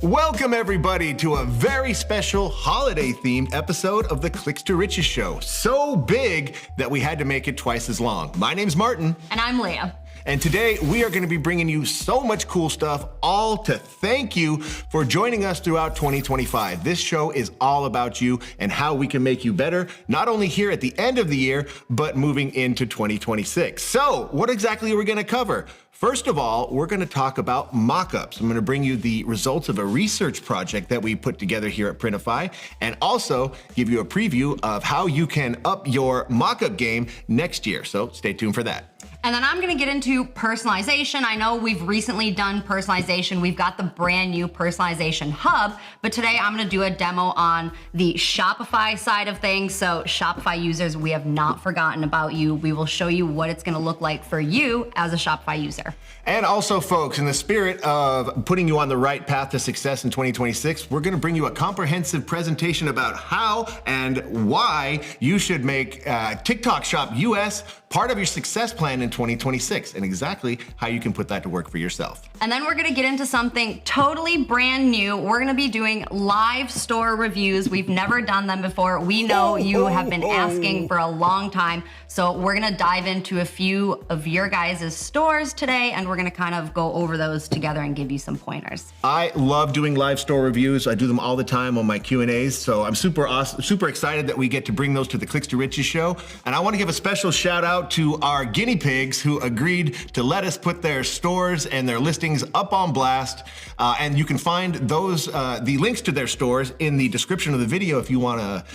Welcome everybody to a very special holiday-themed episode of the Clicks to Riches show. So big that we had to make it twice as long. My name's Martin. And I'm Leah. And today we are going to be bringing you so much cool stuff, all to thank you for joining us throughout 2025. This show is all about you and how we can make you better, not only here at the end of the year, but moving into 2026. So what exactly are we going to cover? First of all, we're going to talk about mockups. I'm going to bring you the results of a research project that we put together here at Printify, and also give you a preview of how you can up your mockup game next year. So stay tuned for that. And then I'm gonna get into personalization. I know we've recently done personalization. We've got the brand new personalization hub, but today I'm gonna do a demo on the Shopify side of things. So Shopify users, we have not forgotten about you. We will show you what it's gonna look like for you as a Shopify user. And also, folks, in the spirit of putting you on the right path to success in 2026, we're gonna bring you a comprehensive presentation about how and why you should make TikTok Shop US part of your success plan in 2026, and exactly how you can put that to work for yourself. And then we're gonna get into something totally brand new. We're gonna be doing live store reviews. We've never done them before. We know you have been asking for a long time. So we're gonna dive into a few of your guys' stores today, and we're gonna kind of go over those together and give you some pointers. I love doing live store reviews. I do them all the time on my Q&As. So I'm super excited that we get to bring those to the Clicks to Riches show. And I wanna give a special shout out to our guinea pigs who agreed to let us put their stores and their listings up on blast. And you can find those, the links to their stores in the description of the video if you wanna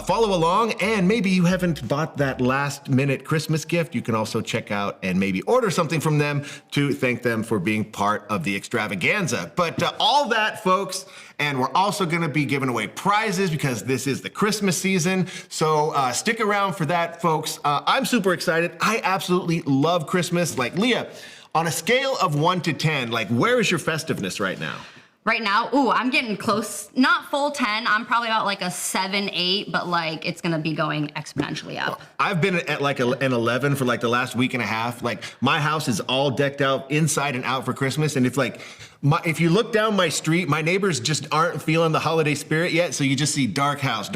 follow along. And maybe you haven't bought that last minute Christmas gift, you can also check out and maybe order something from them to thank them for being part of the extravaganza. But all that, folks, and we're also gonna be giving away prizes because this is the Christmas season. So stick around for that, folks. I'm super excited. I absolutely love Christmas. Like, Leah, on a scale of 1 to 10, like, where is your festiveness right now? Right now, I'm getting close, not full 10. I'm probably about like a 7, 8, but like it's gonna be going exponentially up. I've been at like an 11 for like the last week and a half. Like, my house is all decked out inside and out for Christmas. And if you look down my street, my neighbors just aren't feeling the holiday spirit yet. So you just see dark house,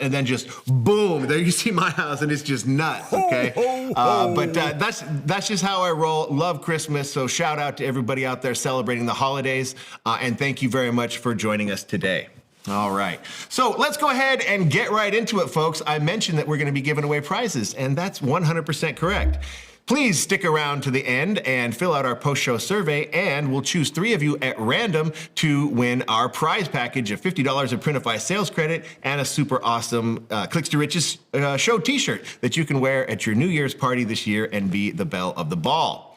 and then just boom, there you see my house, and it's just nuts, okay? But that's just how I roll. Love Christmas, so shout out to everybody out there celebrating the holidays, and thank you very much for joining us today. All right, so let's go ahead and get right into it, folks. I mentioned that we're gonna be giving away prizes, and that's 100% correct. Please stick around to the end and fill out our post-show survey, and we'll choose 3 of you at random to win our prize package of $50 of Printify sales credit and a super awesome Clicks to Riches show t-shirt that you can wear at your New Year's party this year and be the belle of the ball.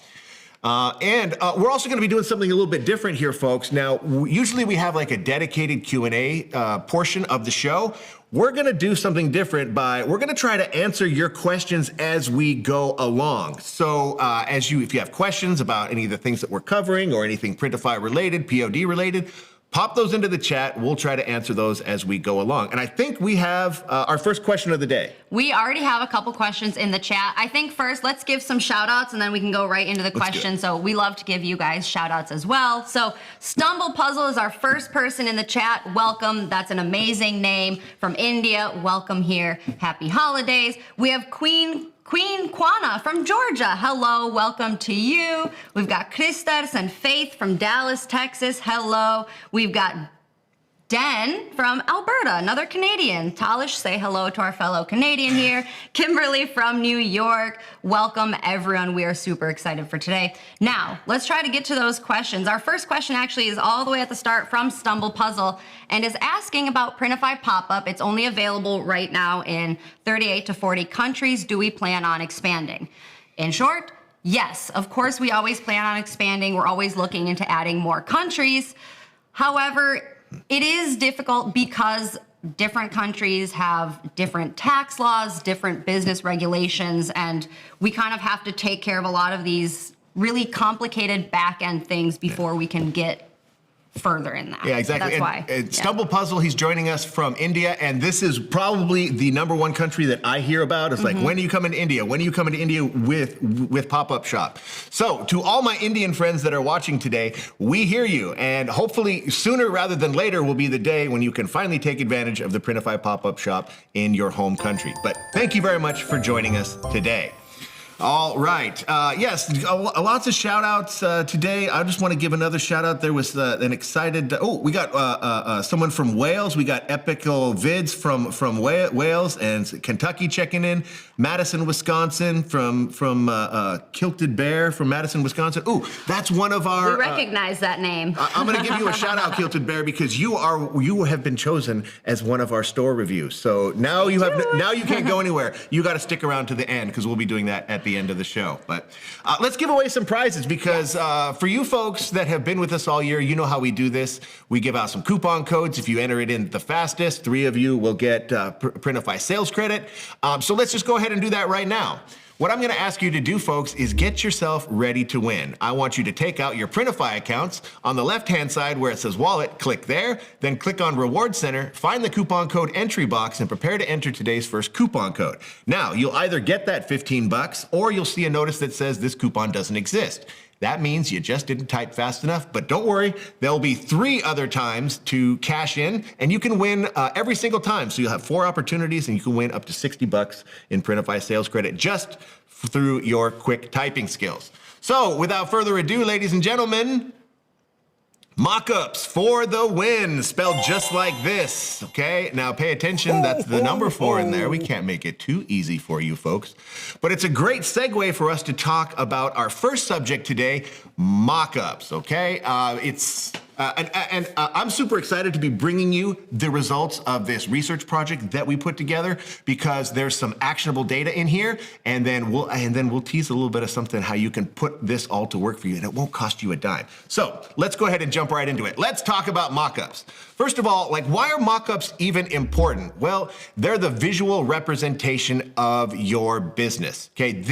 And we're also going to be doing something a little bit different here, folks. Now, usually we have like a dedicated Q&A portion of the show. We're going to do something different we're going to try to answer your questions as we go along. So if you have questions about any of the things that we're covering or anything Printify related, POD related, pop those into the chat. We'll try to answer those as we go along. And I think we have our first question of the day. We already have a couple questions in the chat. I think first, let's give some shout outs and then we can go right into the questions. So we love to give you guys shout outs as well. So Stumble Puzzle is our first person in the chat. Welcome. That's an amazing name from India. Welcome here. Happy holidays. We have Queen Kwana from Georgia. Hello, welcome to you. We've got Christers and Faith from Dallas, Texas. Hello. We've got Den from Alberta, another Canadian. Talish, say hello to our fellow Canadian here. Kimberly from New York. Welcome, everyone. We are super excited for today. Now, let's try to get to those questions. Our first question actually is all the way at the start from Stumble Puzzle and is asking about Printify Pop-Up. It's only available right now in 38 to 40 countries. Do we plan on expanding? In short, yes. Of course, we always plan on expanding. We're always looking into adding more countries. However, it is difficult because different countries have different tax laws, different business regulations, and we kind of have to take care of a lot of these really complicated back-end things before we can get further in that. Yeah, exactly. That's why. Stumble Puzzle, he's joining us from India, and this is probably the #1 country that I hear about. It's like, when are you coming to India? When are you coming to India with Pop-Up Shop? So to all my Indian friends that are watching today, we hear you, and hopefully sooner rather than later will be the day when you can finally take advantage of the Printify Pop-Up Shop in your home country. But thank you very much for joining us today. All right. Yes, lots of shout outs today. I just want to give another shout out. There was an excited, we got someone from Wales. We got Epical Vids from Wales and Kentucky checking in. Madison, Wisconsin from Kilted Bear from Madison, Wisconsin. Ooh, that's one of our. We recognize that name. I'm going to give you a shout out, Kilted Bear, because you have been chosen as one of our store reviews. So now you can't go anywhere. You got to stick around to the end because we'll be doing that at the end of the show. But let's give away some prizes because for you folks that have been with us all year, you know how we do this. We give out some coupon codes. If you enter it in the fastest, 3 of you will get Printify sales credit. So let's just go ahead and do that right now. What I'm going to ask you to do, folks, is get yourself ready to win. I want you to take out your Printify accounts. On the left-hand side where it says wallet, click there, then click on Reward Center, find the coupon code entry box, and prepare to enter today's first coupon code. Now, you'll either get that $15 or you'll see a notice that says this coupon doesn't exist. That means you just didn't type fast enough, but don't worry, there'll be 3 other times to cash in, and you can win every single time. So you'll have 4 opportunities, and you can win up to $60 in Printify sales credit just through your quick typing skills. So without further ado, ladies and gentlemen, Mockups for the win, spelled just like this, okay? Now pay attention, that's the number 4 in there. We can't make it too easy for you folks. But it's a great segue for us to talk about our first subject today, mockups, okay? I'm super excited to be bringing you the results of this research project that we put together because there's some actionable data in here, and then we'll tease a little bit of something how you can put this all to work for you, and it won't cost you a dime. So let's go ahead and jump right into it. Let's talk about mockups. First of all, why are mockups even important? Well, they're the visual representation of your business. Okay,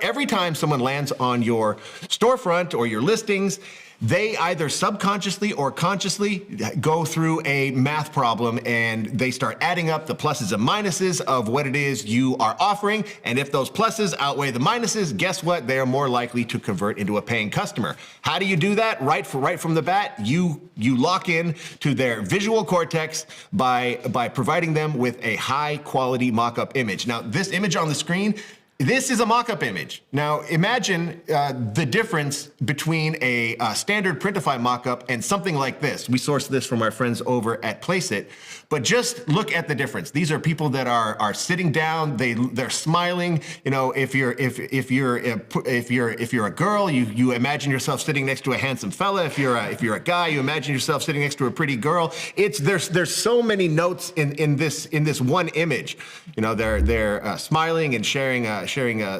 every time someone lands on your storefront or your listings, they either subconsciously or consciously go through a math problem and they start adding up the pluses and minuses of what it is you are offering. And if those pluses outweigh the minuses, guess what? They are more likely to convert into a paying customer. How do you do that? Right from the bat, you lock in to their visual cortex by providing them with a high quality mock-up image. Now, this image on the screen, this is a mock-up image. Now, imagine the difference between a standard Printify mock-up and something like this. We sourced this from our friends over at Placeit, but just look at the difference. These are people that are sitting down. They're smiling. You know, if you're a girl, you imagine yourself sitting next to a handsome fella. If you're a guy, you imagine yourself sitting next to a pretty girl. There's so many notes in this one image. You know, they're smiling and sharing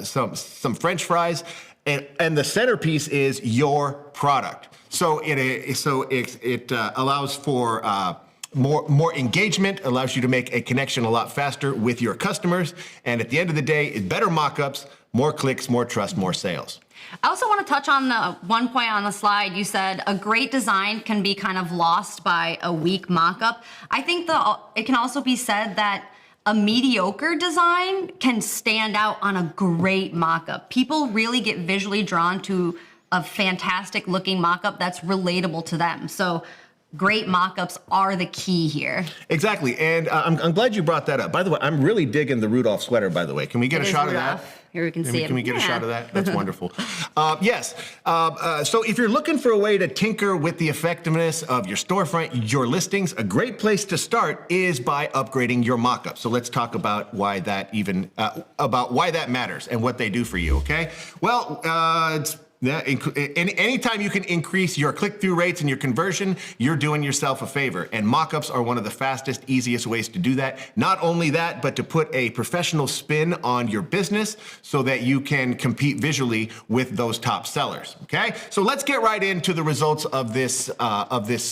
some French fries, and the centerpiece is your product. So it allows for more engagement, allows you to make a connection a lot faster with your customers, and at the end of the day, better mockups, more clicks, more trust, more sales. I also want to touch on the one point on the slide. You said a great design can be kind of lost by a weak mockup. I think it can also be said that a mediocre design can stand out on a great mockup. People really get visually drawn to a fantastic looking mockup that's relatable to them. So great mockups are the key here. Exactly, and I'm glad you brought that up. By the way, I'm really digging the Rudolph sweater, by the way. Can we get a shot of that? Here we can see it. Can we get a shot of that? That's wonderful. Yes. So if you're looking for a way to tinker with the effectiveness of your storefront, your listings, a great place to start is by upgrading your mockup. So let's talk about why that matters and what they do for you. Okay. Well, anytime you can increase your click-through rates and your conversion, you're doing yourself a favor. And mockups are one of the fastest, easiest ways to do that. Not only that, but to put a professional spin on your business so that you can compete visually with those top sellers. Okay, so let's get right into the results of this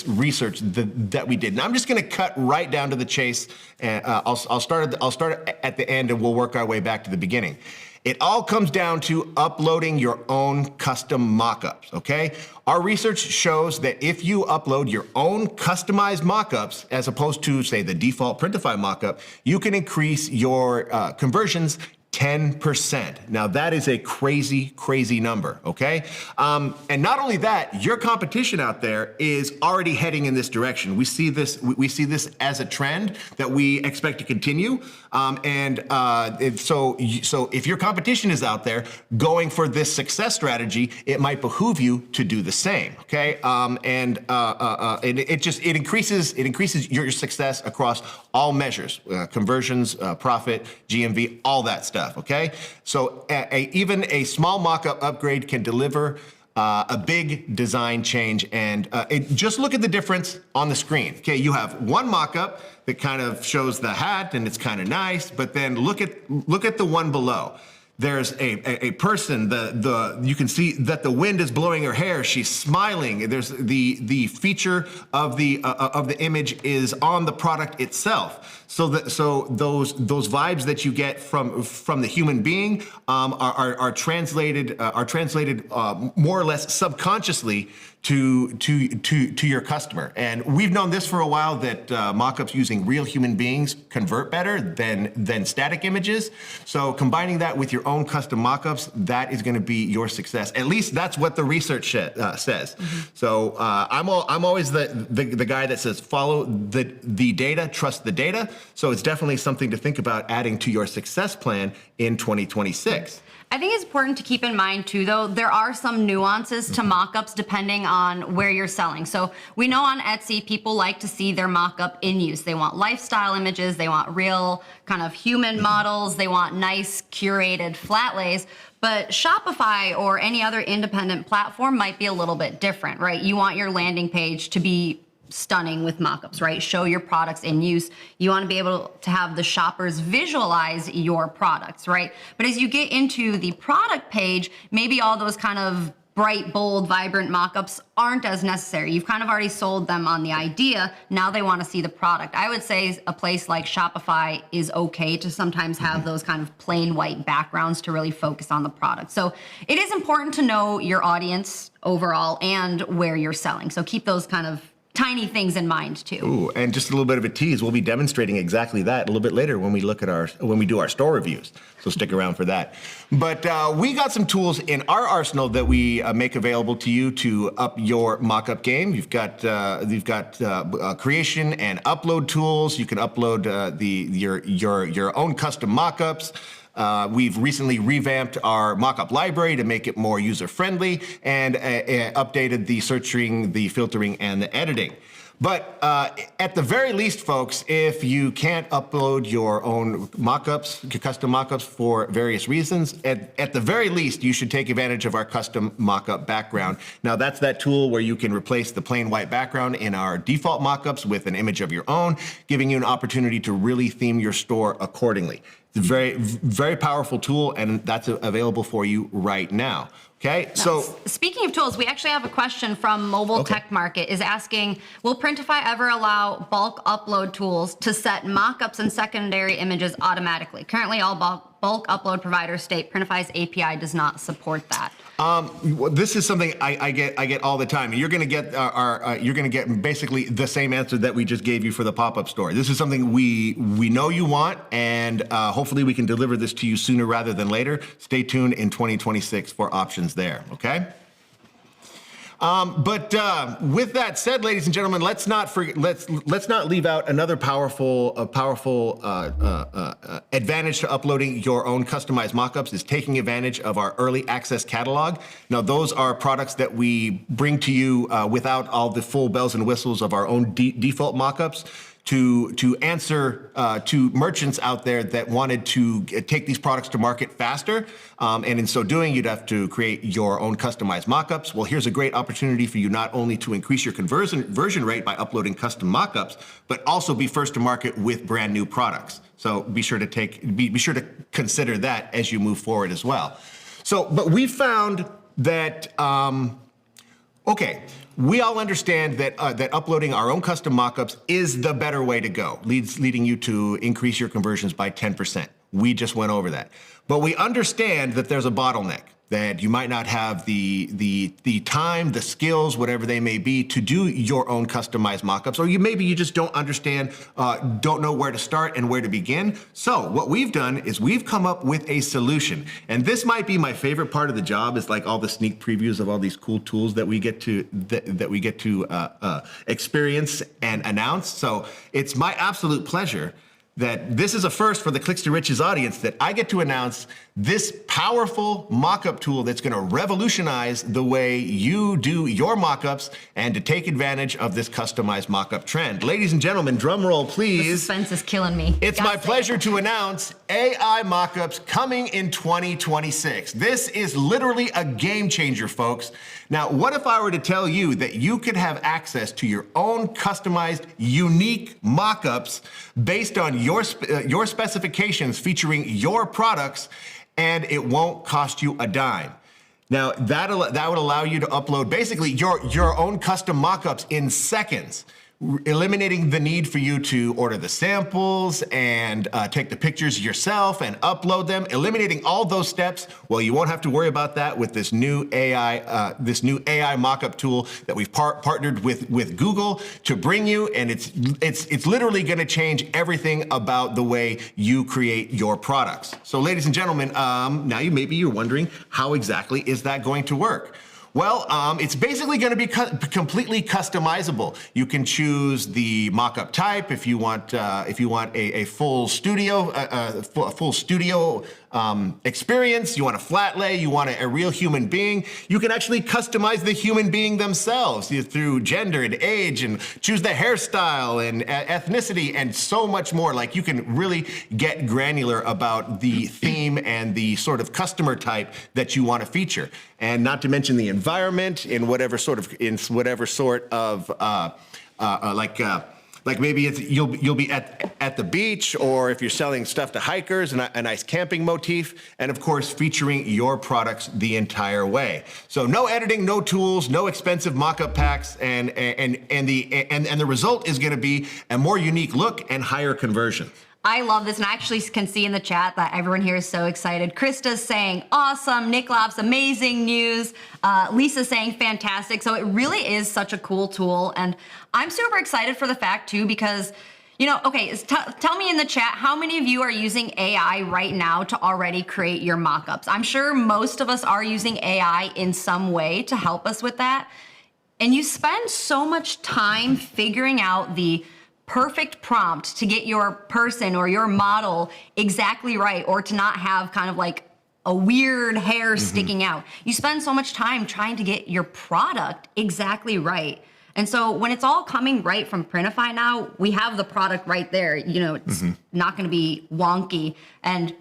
research that we did. Now I'm just going to cut right down to the chase, and I'll start at the end, and we'll work our way back to the beginning. It all comes down to uploading your own custom mockups, okay? Our research shows that if you upload your own customized mockups, as opposed to, say, the default Printify mockup, you can increase your conversions 10%. Now that is a crazy, crazy number, okay? And not only that, your competition out there is already heading in this direction. We see this as a trend that we expect to continue. So if your competition is out there going for this success strategy, it might behoove you to do the same, okay? It increases your success across all measures, conversions, profit, GMV, all that stuff. Okay, so even a small mockup upgrade can deliver a big design change, and just look at the difference on the screen. Okay, you have one mockup that kind of shows the hat, and it's kind of nice, but then look at the one below. There's a person. You can see that the wind is blowing her hair. She's smiling. There's the feature of the image is on the product itself. So those vibes that you get from the human being are translated more or less subconsciously to your customer. And we've known this for a while, that mockups using real human beings convert better than static images. So combining that with your own custom mockups, that is going to be your success. At least that's what the research says. Mm-hmm. So I'm always the guy that says follow the data, trust the data. So it's definitely something to think about adding to your success plan in 2026. I think it's important to keep in mind too, though, there are some nuances to mockups depending on where you're selling. So we know on Etsy, people like to see their mockup in use. They want lifestyle images, they want real kind of human models, they want nice curated flat lays. But Shopify or any other independent platform might be a little bit different, right? You want your landing page to be stunning with mockups, right? Show your products in use. You want to be able to have the shoppers visualize your products, right? But as you get into the product page, maybe all those kind of bright, bold, vibrant mockups aren't as necessary. You've kind of already sold them on the idea. Now they want to see the product. I would say a place like Shopify is okay to sometimes have those kind of plain white backgrounds to really focus on the product. So it is important to know your audience overall and where you're selling. So keep those kind of tiny things in mind too. Ooh, and just a little bit of a tease, we'll be demonstrating exactly that a little bit later when we do our store reviews. So stick around for that. But we got some tools in our arsenal that we make available to you to up your mockup game. You've got creation and upload tools. You can upload your own custom mockups. We've recently revamped our mockup library to make it more user-friendly and updated the searching, the filtering, and the editing. But at the very least, folks, if you can't upload your own mockups, your custom mockups for various reasons, at the very least, you should take advantage of our custom mockup background. Now, that's that tool where you can replace the plain white background in our default mockups with an image of your own, giving you an opportunity to really theme your store accordingly. It's a very, very powerful tool, and that's available for you right now. Okay, so speaking of tools, we actually have a question from Mobile Tech Market is asking, will Printify ever allow bulk upload tools to set mockups and secondary images automatically? Currently, all bulk upload providers state Printify's API does not support that. This is something I get all the time, and you're going to get basically the same answer that we just gave you for the pop-up store. This is something we know you want, and hopefully we can deliver this to you sooner rather than later. Stay tuned in 2026 for options there. Okay. But with that said, ladies and gentlemen, let's not leave out another powerful advantage to uploading your own customized mockups is taking advantage of our early access catalog. Now, those are products that we bring to you without all the full bells and whistles of our own default mockups, to answer to merchants out there that wanted to take these products to market faster. And in so doing, you'd have to create your own customized mockups. Well, here's a great opportunity for you not only to increase your conversion rate by uploading custom mockups, but also be first to market with brand new products. So be sure to consider that as you move forward as well. So, but we found that, we all understand that uploading our own custom mockups is the better way to go, leading you to increase your conversions by 10%. We just went over that. But we understand that there's a bottleneck, that you might not have the time, the skills, whatever they may be, to do your own customized mockups, or maybe you just don't understand, don't know where to start and where to begin. So what we've done is we've come up with a solution, and this might be my favorite part of the job, is like all the sneak previews of all these cool tools that we get to experience and announce. So it's my absolute pleasure that this is a first for the Clicks to Riches audience, that I get to announce this powerful mockup tool that's going to revolutionize the way you do your mockups and to take advantage of this customized mockup trend. Ladies and gentlemen, drum roll, please. The suspense is killing me. It's my pleasure to announce AI mockups coming in 2026. This is literally a game changer, folks. Now, what if I were to tell you that you could have access to your own customized, unique mockups based on your specifications featuring your products, and it won't cost you a dime? Now, that would allow you to upload basically your own custom mockups in seconds, eliminating the need for you to order the samples and take the pictures yourself and upload them, eliminating all those steps. Well, you won't have to worry about that with this new AI mockup tool that we've partnered with Google to bring you, and it's literally going to change everything about the way you create your products. So, ladies and gentlemen, now you're wondering, how exactly is that going to work? Well, it's basically going to be completely customizable. You can choose the mockup type if you want a full studio experience. You want a flat lay. You want a real human being. You can actually customize the human being themselves through gender and age, and choose the hairstyle and ethnicity and so much more. Like, you can really get granular about the theme and the sort of customer type that you want to feature, and not to mention the environment in whatever sort of like maybe you'll be at the beach, or if you're selling stuff to hikers, a nice camping motif, and of course featuring your products the entire way. So no editing, no tools, no expensive mock-up packs, and the result is going to be a more unique look and higher conversion. I love this, and I actually can see in the chat that everyone here is so excited. Krista's saying, awesome. Nick Lops, amazing news. Lisa's saying, fantastic. So it really is such a cool tool, and I'm super excited for the fact, too, because, okay, tell me in the chat, how many of you are using AI right now to already create your mockups? I'm sure most of us are using AI in some way to help us with that, and you spend so much time figuring out the perfect prompt to get your person or your model exactly right, or to not have kind of like a weird hair sticking out. You spend so much time trying to get your product exactly right. And so when it's all coming right from Printify now, we have the product right there. It's not going to be wonky, and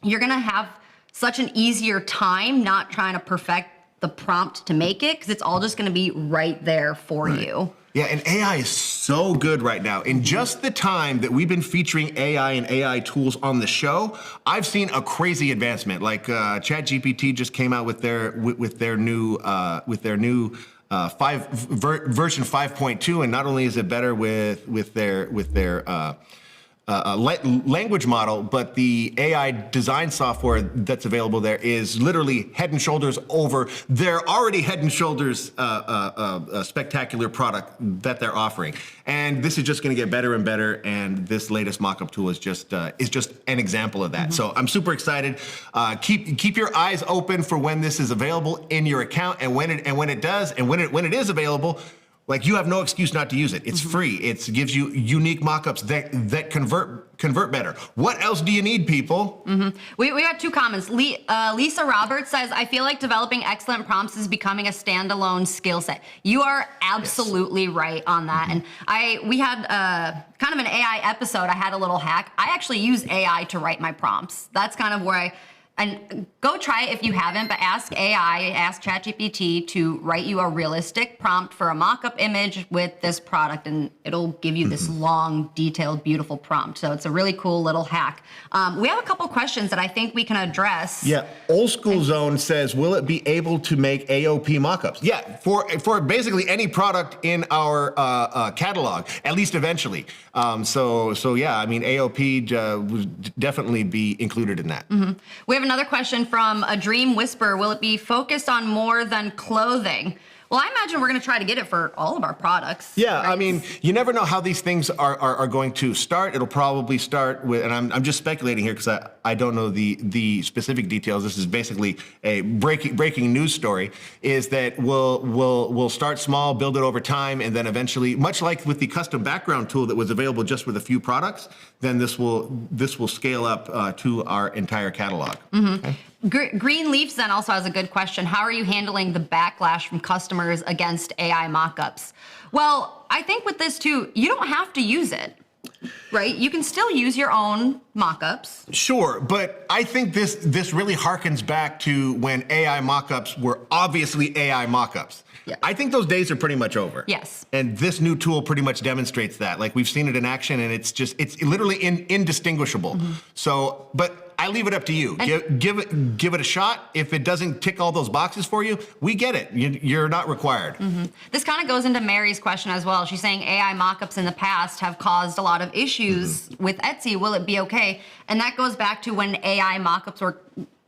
you're going to have such an easier time not trying to perfect the prompt to make it, because it's all just going to be right there for you. Yeah, and AI is so good right now. In just the time that we've been featuring AI and AI tools on the show, I've seen a crazy advancement. Like ChatGPT just came out with their new version 5.2, and not only is it better with their language model, but the AI design software that's available there is literally head and shoulders over their already head and shoulders spectacular product that they're offering. And this is just going to get better and better. And this latest mockup tool is just an example of that. So I'm super excited. Keep your eyes open for when this is available in your account, and when it is available. Like, you have no excuse not to use it. It's free. It gives you unique mockups that convert better. What else do you need, people? We got two comments. Lisa Roberts says, I feel like developing excellent prompts is becoming a standalone skill set. You are absolutely right on that. And we had kind of an AI episode. I had a little hack. I actually use AI to write my prompts. That's kind of where And go try it if you haven't, but ask AI, ask ChatGPT to write you a realistic prompt for a mock-up image with this product, and it'll give you this long, detailed, beautiful prompt. So it's a really cool little hack. We have a couple questions that I think we can address. Yeah, Old School Zone says, will it be able to make AOP mockups? Yeah, for basically any product in our catalog, at least eventually. So yeah, I mean, AOP would definitely be included in that. We have another question from a Dream Whisper. Will it be focused on more than clothing? Well, I imagine we're going to try to get it for all of our products. Yeah, right? I mean, you never know how these things are going to start. It'll probably start with, and I'm just speculating here because I don't know the specific details. This is basically a breaking news story. Is that we'll start small, build it over time, and then eventually, much like with the custom background tool that was available just with a few products, then this will scale up to our entire catalog. Okay? Green Leaf Zen also has a good question. How are you handling the backlash from customers against AI mockups? Well, I think with this too, you don't have to use it, right? You can still use your own mockups. Sure, but I think this really harkens back to when AI mockups were obviously AI mockups. Yeah. I think those days are pretty much over. Yes. And this new tool pretty much demonstrates that. Like, we've seen it in action, and it's literally indistinguishable. So, but I leave it up to you. Give it a shot. If it doesn't tick all those boxes for you, we get it. You're not required. This kind of goes into Mary's question as well. She's saying AI mockups in the past have caused a lot of issues with Etsy. Will it be okay? And that goes back to when AI mockups were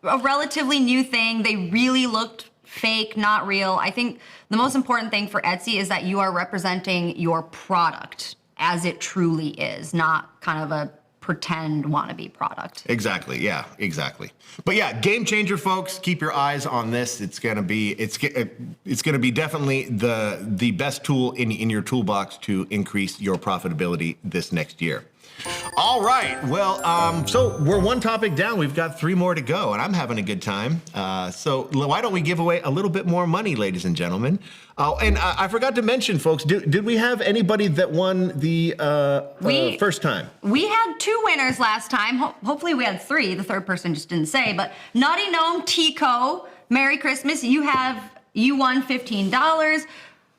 a relatively new thing. They really looked fake, not real. I think the most important thing for Etsy is that you are representing your product as it truly is, not kind of a pretend wannabe product. Exactly. Yeah, exactly. But yeah, game changer, folks. Keep your eyes on this. It's gonna be definitely the best tool in your toolbox to increase your profitability this next year. All right. Well, so we're one topic down. We've got 3 more to go, and I'm having a good time. So why don't we give away a little bit more money, ladies and gentlemen? Oh, and I forgot to mention, folks, did we have anybody that won the first time? We had 2 winners last time. Hopefully we had 3. The third person just didn't say, but Naughty Gnome Tico, Merry Christmas. You won $15.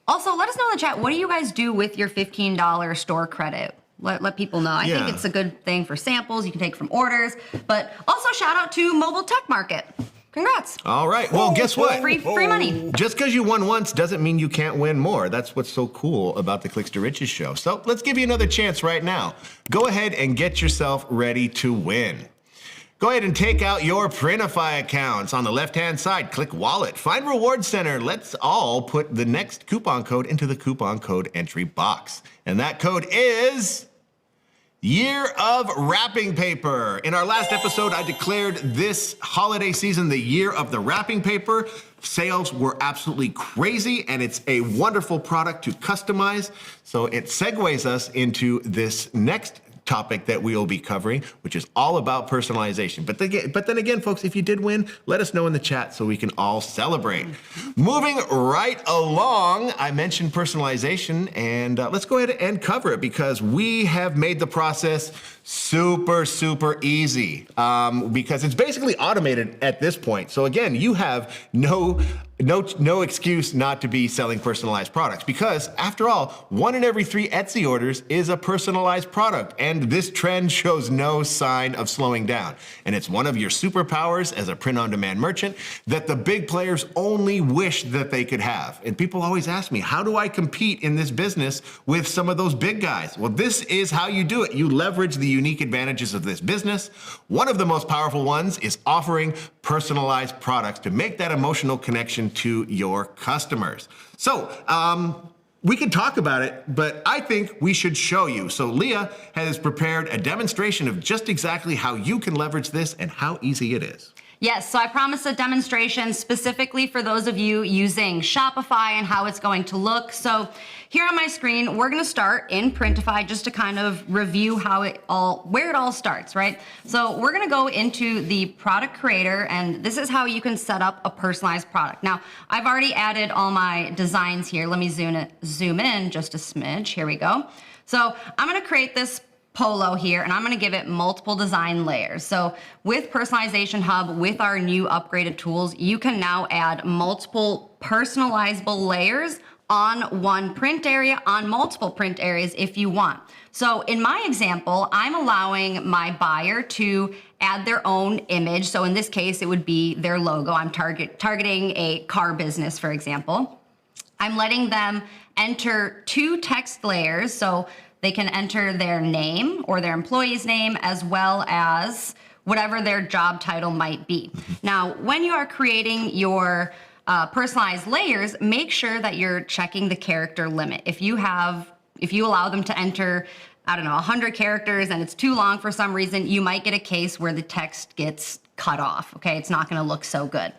Also, let us know in the chat, what do you guys do with your $15 store credit? Let people know. I think it's a good thing for samples. You can take from orders. But also shout out to Mobile Tech Market. Congrats. All right. Well, guess what? Free money. Just because you won once doesn't mean you can't win more. That's what's so cool about the Clicks to Riches show. So let's give you another chance right now. Go ahead and get yourself ready to win. Go ahead and take out your Printify accounts. On the left-hand side, click Wallet. Find Reward Center. Let's all put the next coupon code into the coupon code entry box. And that code is Year of Wrapping Paper. In our last episode, I declared this holiday season the year of the wrapping paper. Sales were absolutely crazy, and it's a wonderful product to customize. So it segues us into this next topic that we will be covering, which is all about personalization. But then again, folks, if you did win, let us know in the chat so we can all celebrate. Moving right along, I mentioned personalization, and let's go ahead and cover it because we have made the process super easy because it's basically automated at this point. So again, you have no excuse not to be selling personalized products because, after all, 1 in every 3 Etsy orders is a personalized product, and this trend shows no sign of slowing down. And it's one of your superpowers as a print-on-demand merchant that the big players only wish that they could have. And people always ask me, how do I compete in this business with some of those big guys? Well, this is how you do it. You leverage the unique advantages of this business. One of the most powerful ones is offering personalized products to make that emotional connection to your customers. So we can talk about it, but I think we should show you. So Leah has prepared a demonstration of just exactly how you can leverage this and how easy it is. Yes, so I promised a demonstration specifically for those of you using Shopify and how it's going to look. So here on my screen, we're gonna start in Printify just to kind of review where it all starts, right? So we're gonna go into the product creator, and this is how you can set up a personalized product. Now, I've already added all my designs here. Let me zoom in just a smidge. Here we go. So I'm gonna create this polo here, and I'm gonna give it multiple design layers. So with Personalization Hub, with our new upgraded tools, you can now add multiple personalizable layers on one print area, on multiple print areas if you want. So in my example, I'm allowing my buyer to add their own image. So in this case, it would be their logo. I'm targeting a car business, for example. I'm letting them enter 2 text layers. So they can enter their name or their employee's name, as well as whatever their job title might be. Now, when you are creating your personalized layers, make sure that you're checking the character limit. If you allow them to enter, I don't know, 100 characters and it's too long for some reason, you might get a case where the text gets cut off, okay? It's not gonna look so good.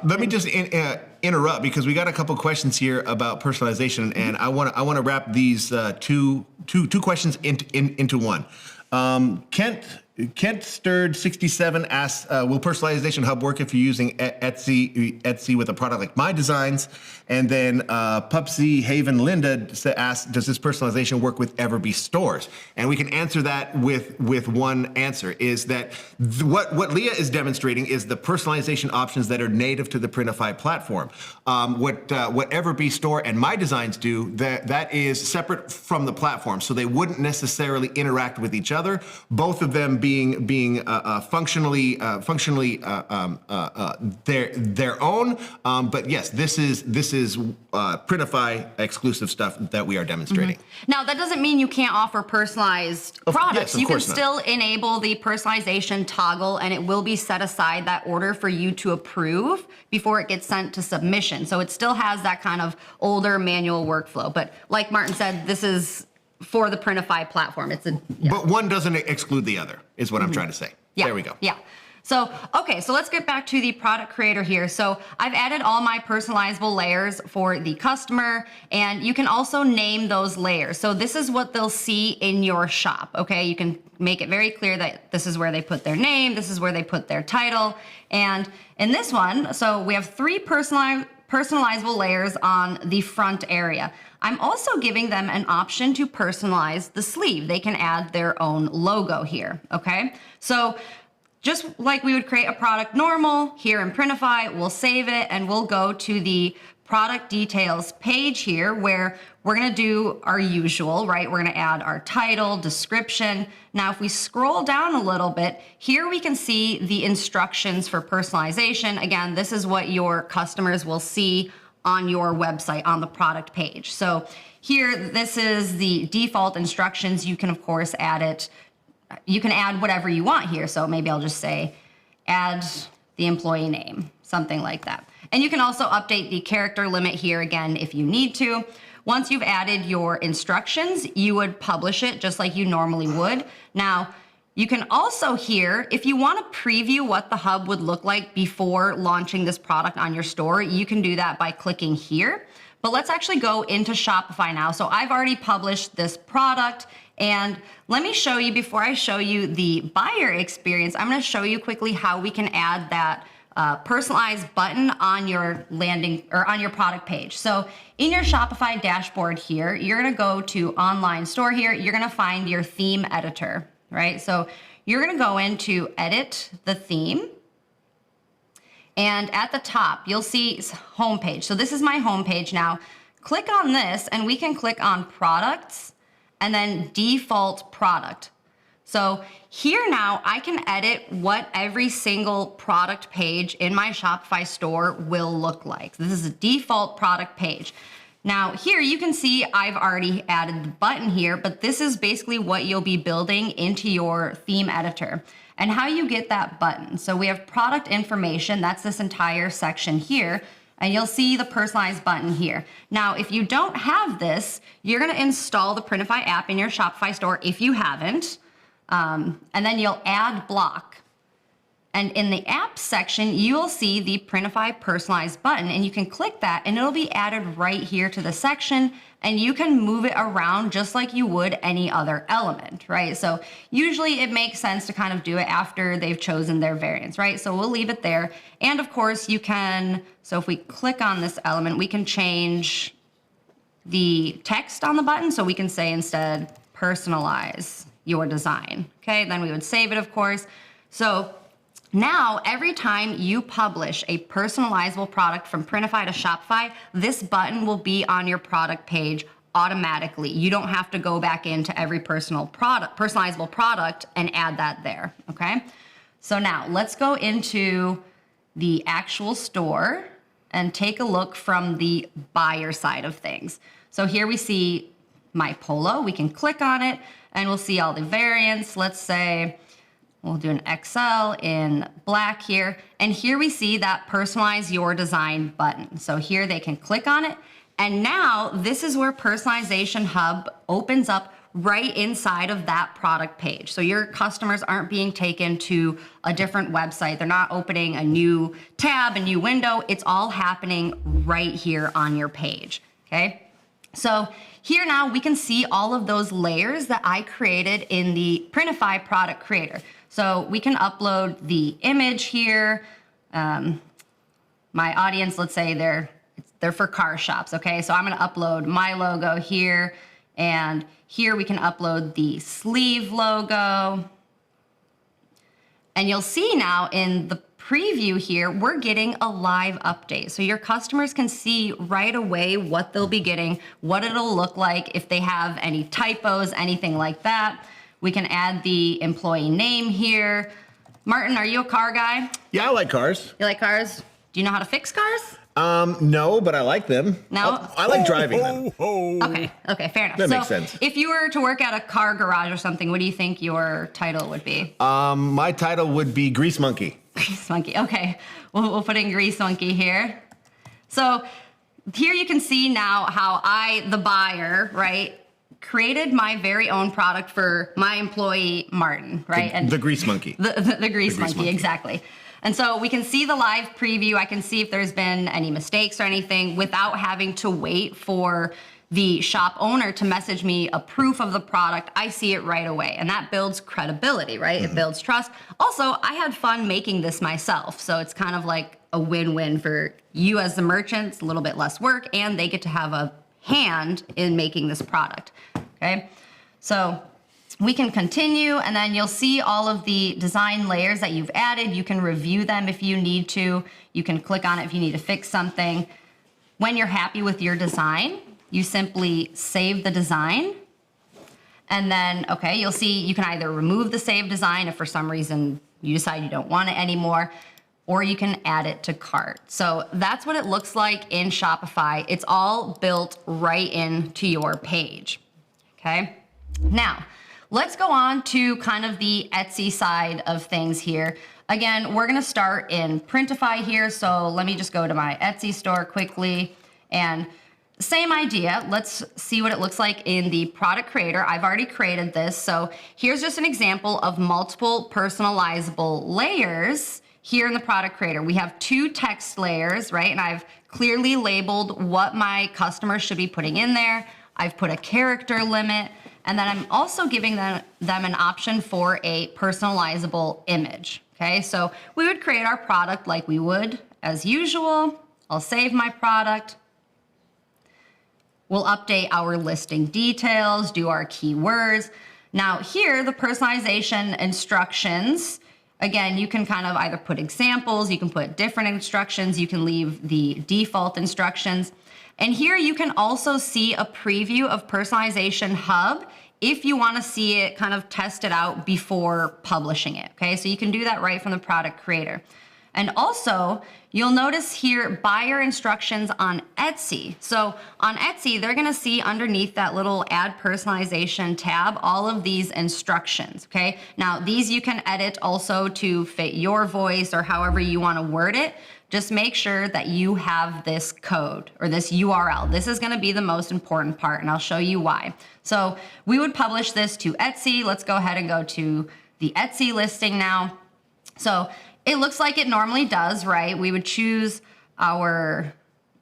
Let me just interrupt, because we got a couple questions here about personalization, and I want to wrap these two questions into one. Kent Stirred 67 asks, will Personalization Hub work if you're using Etsy with a product like My Designs? And then Pupsy Haven Linda asks, does this personalization work with Everbee stores? And we can answer that with one answer, is that what Leah is demonstrating is the personalization options that are native to the Printify platform. What Everbee store and My Designs do, that is separate from the platform, so they wouldn't necessarily interact with each other. Both of them being functionally their own. But yes, this is Printify exclusive stuff that we are demonstrating. Now, that doesn't mean you can't offer personalized products. Yes, you can course not. still enable the personalization toggle, and it will be set aside, that order, for you to approve before it gets sent to submission. So it still has that kind of older manual workflow. But like Martin said, this is for the Printify platform. But one doesn't exclude the other, is what I'm trying to say. Yeah. There we go. Yeah. So, okay, so let's get back to the product creator here. So I've added all my personalizable layers for the customer, and you can also name those layers. So this is what they'll see in your shop, okay? You can make it very clear that this is where they put their name, this is where they put their title. And in this one, so we have 3 personalizable layers on the front area. I'm also giving them an option to personalize the sleeve. They can add their own logo here, okay? So just like we would create a product normal, here in Printify, we'll save it and we'll go to the product details page here, where we're gonna do our usual, right? We're gonna add our title, description. Now, if we scroll down a little bit, here we can see the instructions for personalization. Again, this is what your customers will see on your website, on the product page. So here, this is the default instructions. You can, of course, add it. You can add whatever you want here. So maybe I'll just say, add the employee name, something like that. And you can also update the character limit here again if you need to. Once you've added your instructions, you would publish it just like you normally would. Now, you can also here, if you want to preview what the hub would look like before launching this product on your store, you can do that by clicking here. But let's actually go into Shopify now. So I've already published this product, and let me show you, before I show you the buyer experience, I'm going to show you quickly how we can add that personalized button on your landing or on your product page. So in your Shopify dashboard here, you're going to go to online store here. You're going to find your theme editor, right? So you're going to go into edit the theme. And at the top, you'll see homepage. So this is my homepage now. Click on this and we can click on products and then default product. So here now I can edit what every single product page in my Shopify store will look like. This is a default product page. Now here you can see I've already added the button here, but this is basically what you'll be building into your theme editor. And how you get that button. So we have product information, that's this entire section here, and you'll see the personalized button here. Now, if you don't have this, you're gonna install the Printify app in your Shopify store if you haven't, and then you'll add block. And in the apps section, you'll see the Printify personalized button, and you can click that and it'll be added right here to the section, and you can move it around just like you would any other element, right? So usually it makes sense to kind of do it after they've chosen their variants, right? So we'll leave it there. And of course you can, so if we click on this element, we can change the text on the button. So we can say instead, personalize your design. Okay, then we would save it, of course. So now, every time you publish a personalizable product from Printify to Shopify, this button will be on your product page automatically. You don't have to go back into every personalizable product and add that there, okay? So now, let's go into the actual store and take a look from the buyer side of things. So here we see my polo. We can click on it, and we'll see all the variants. Let's say, we'll do an XL in black here. And here we see that personalize your design button. So here they can click on it. And now this is where Personalization Hub opens up right inside of that product page. So your customers aren't being taken to a different website. They're not opening a new tab, a new window. It's all happening right here on your page, okay? So here now we can see all of those layers that I created in the Printify product creator. So we can upload the image here. My audience, let's say they're for car shops, okay? So I'm gonna upload my logo here, and here we can upload the sleeve logo. And you'll see now in the preview here, we're getting a live update. So your customers can see right away what they'll be getting, what it'll look like, if they have any typos, anything like that. We can add the employee name here. Martin, are you a car guy? Yeah, I like cars. You like cars? Do you know how to fix cars? No, but I like them. No? I like driving them. Okay, fair enough. That makes sense. If you were to work at a car garage or something, what do you think your title would be? My title would be Grease Monkey. Grease Monkey, okay. We'll put in Grease Monkey here. So here you can see now how I, the buyer, right, created my very own product for my employee, Martin, right? The Grease Monkey. The Grease Monkey, exactly. And so we can see the live preview. I can see if there's been any mistakes or anything without having to wait for the shop owner to message me a proof of the product. I see it right away, and that builds credibility, right? It builds trust. Also, I had fun making this myself, so it's kind of like a win-win for you as the merchants, a little bit less work, and they get to have a hand in making this product, okay? So we can continue, and then you'll see all of the design layers that you've added. You can review them if you need to. You can click on it if you need to fix something. When you're happy with your design, you simply save the design. And then, okay, you'll see you can either remove the saved design if for some reason you decide you don't want it anymore, or you can add it to cart. So that's what it looks like in Shopify. It's all built right into your page, okay? Now, let's go on to kind of the Etsy side of things here. Again, we're gonna start in Printify here, so let me just go to my Etsy store quickly. And same idea, let's see what it looks like in the product creator. I've already created this, so here's just an example of multiple personalizable layers here in the product creator. We have 2 text layers, right? And I've clearly labeled what my customers should be putting in there. I've put a character limit, and then I'm also giving them an option for a personalizable image, okay? So we would create our product like we would as usual. I'll save my product. We'll update our listing details, do our keywords. Now here, the personalization instructions, again, you can kind of either put examples, you can put different instructions, you can leave the default instructions. And here you can also see a preview of Personalization Hub if you want to see it kind of test it out before publishing it, okay? So you can do that right from the product creator. And also, you'll notice here buyer instructions on Etsy. So on Etsy, they're gonna see underneath that little add personalization tab, all of these instructions, okay? Now, these you can edit also to fit your voice or however you wanna word it. Just make sure that you have this code or this URL. This is gonna be the most important part, and I'll show you why. So we would publish this to Etsy. Let's go ahead and go to the Etsy listing now. So it looks like it normally does, right? We would choose our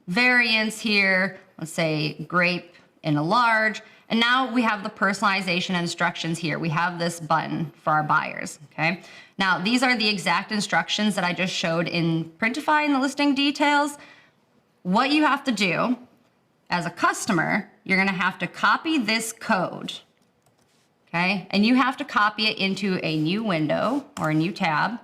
variants here. Let's say grape in a large. And now we have the personalization instructions here. We have this button for our buyers, okay? Now, these are the exact instructions that I just showed in Printify in the listing details. What you have to do as a customer, you're gonna have to copy this code, okay? okay? And you have to copy it into a new window or a new tab.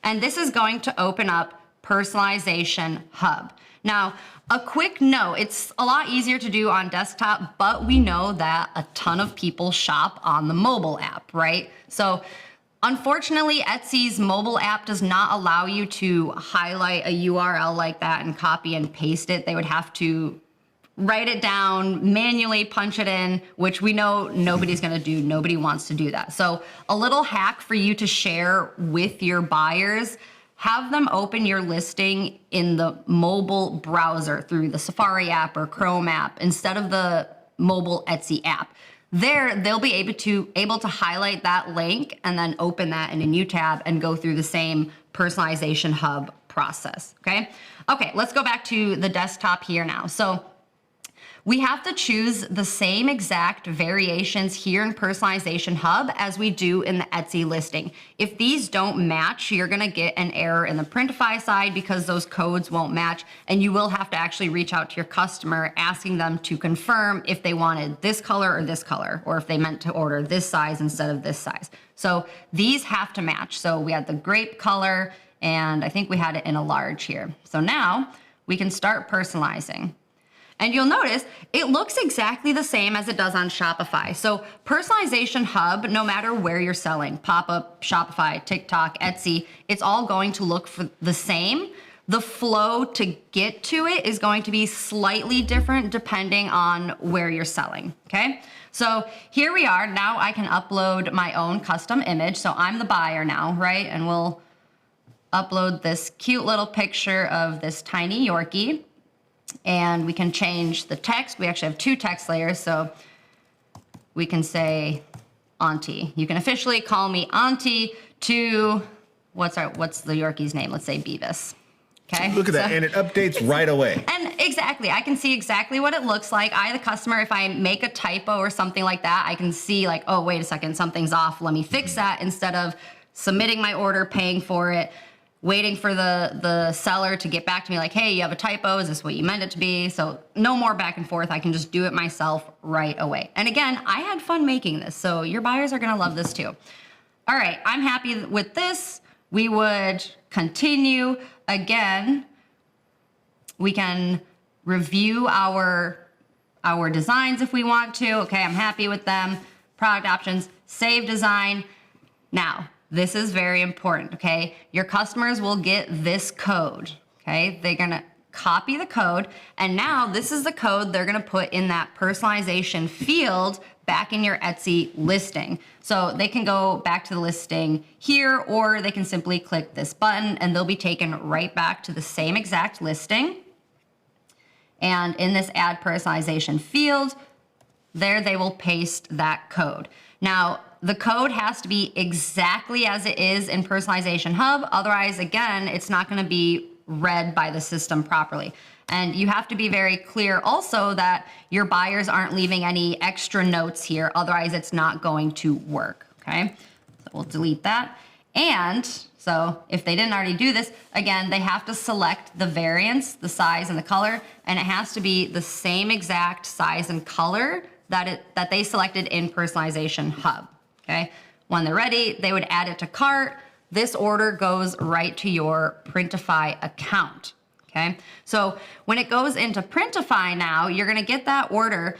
And this is going to open up Personalization Hub. Now, a quick note, it's a lot easier to do on desktop, but we know that a ton of people shop on the mobile app, right? So unfortunately, Etsy's mobile app does not allow you to highlight a URL like that and copy and paste it. They would have to write it down, manually punch it in, which we know nobody's gonna do. Nobody wants to do that. So a little hack for you to share with your buyers, have them open your listing in the mobile browser through the Safari app or Chrome app instead of the mobile Etsy app. There, they'll be able to highlight that link and then open that in a new tab and go through the same Personalization Hub process, okay? Okay, let's go back to the desktop here now. So we have to choose the same exact variations here in Personalization Hub as we do in the Etsy listing. If these don't match, you're gonna get an error in the Printify side because those codes won't match, and you will have to actually reach out to your customer asking them to confirm if they wanted this color, or if they meant to order this size instead of this size. So these have to match. So we had the grape color, and I think we had it in a large here. So now we can start personalizing. And you'll notice it looks exactly the same as it does on Shopify. So Personalization Hub, no matter where you're selling, pop-up, Shopify, TikTok, Etsy, it's all going to look for the same. The flow to get to it is going to be slightly different depending on where you're selling, okay? So here we are. Now I can upload my own custom image. So I'm the buyer now, right? And we'll upload this cute little picture of this tiny Yorkie. And we can change the text. We actually have two text layers, so we can say Auntie. You can officially call me Auntie to, what's the Yorkie's name? Let's say Beavis. Okay. Look at that, and it updates right away. And exactly, I can see exactly what it looks like. I, the customer, if I make a typo or something like that, I can see like, oh, wait a second, something's off. Let me fix that instead of submitting my order, paying for it, waiting for the seller to get back to me like, hey, you have a typo. Is this what you meant it to be? So no more back and forth. I can just do it myself right away. And again, I had fun making this, so your buyers are gonna love this too. All right, I'm happy with this. We would continue. Again, we can review our designs if we want to. Okay, I'm happy with them. Product options, save design. Now, this is very important, okay? Your customers will get this code, okay? They're gonna copy the code, and now this is the code they're gonna put in that personalization field back in your Etsy listing. So they can go back to the listing here, or they can simply click this button and they'll be taken right back to the same exact listing. And in this add personalization field, there they will paste that code. Now, the code has to be exactly as it is in Personalization Hub. Otherwise, again, it's not gonna be read by the system properly. And you have to be very clear also that your buyers aren't leaving any extra notes here. Otherwise, it's not going to work, okay? So we'll delete that. And so if they didn't already do this, again, they have to select the variants, the size and the color, and it has to be the same exact size and color that they selected in Personalization Hub. Okay, when they're ready, they would add it to cart. This order goes right to your Printify account, okay? So when it goes into Printify now, you're gonna get that order.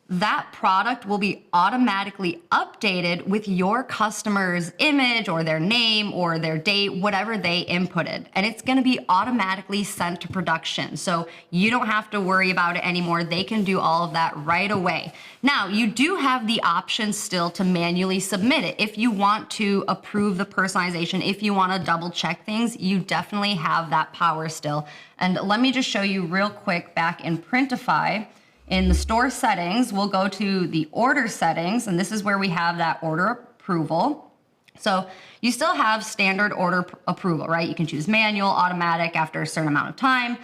That product will be automatically updated with your customer's image or their name or their date, whatever they inputted. And it's gonna be automatically sent to production. So you don't have to worry about it anymore. They can do all of that right away. Now, you do have the option still to manually submit it. If you want to approve the personalization, if you wanna double check things, you definitely have that power still. And let me just show you real quick back in Printify. In the store settings, we'll go to the order settings, and this is where we have that order approval. So you still have standard order approval, right? You can choose manual, automatic after a certain amount of time,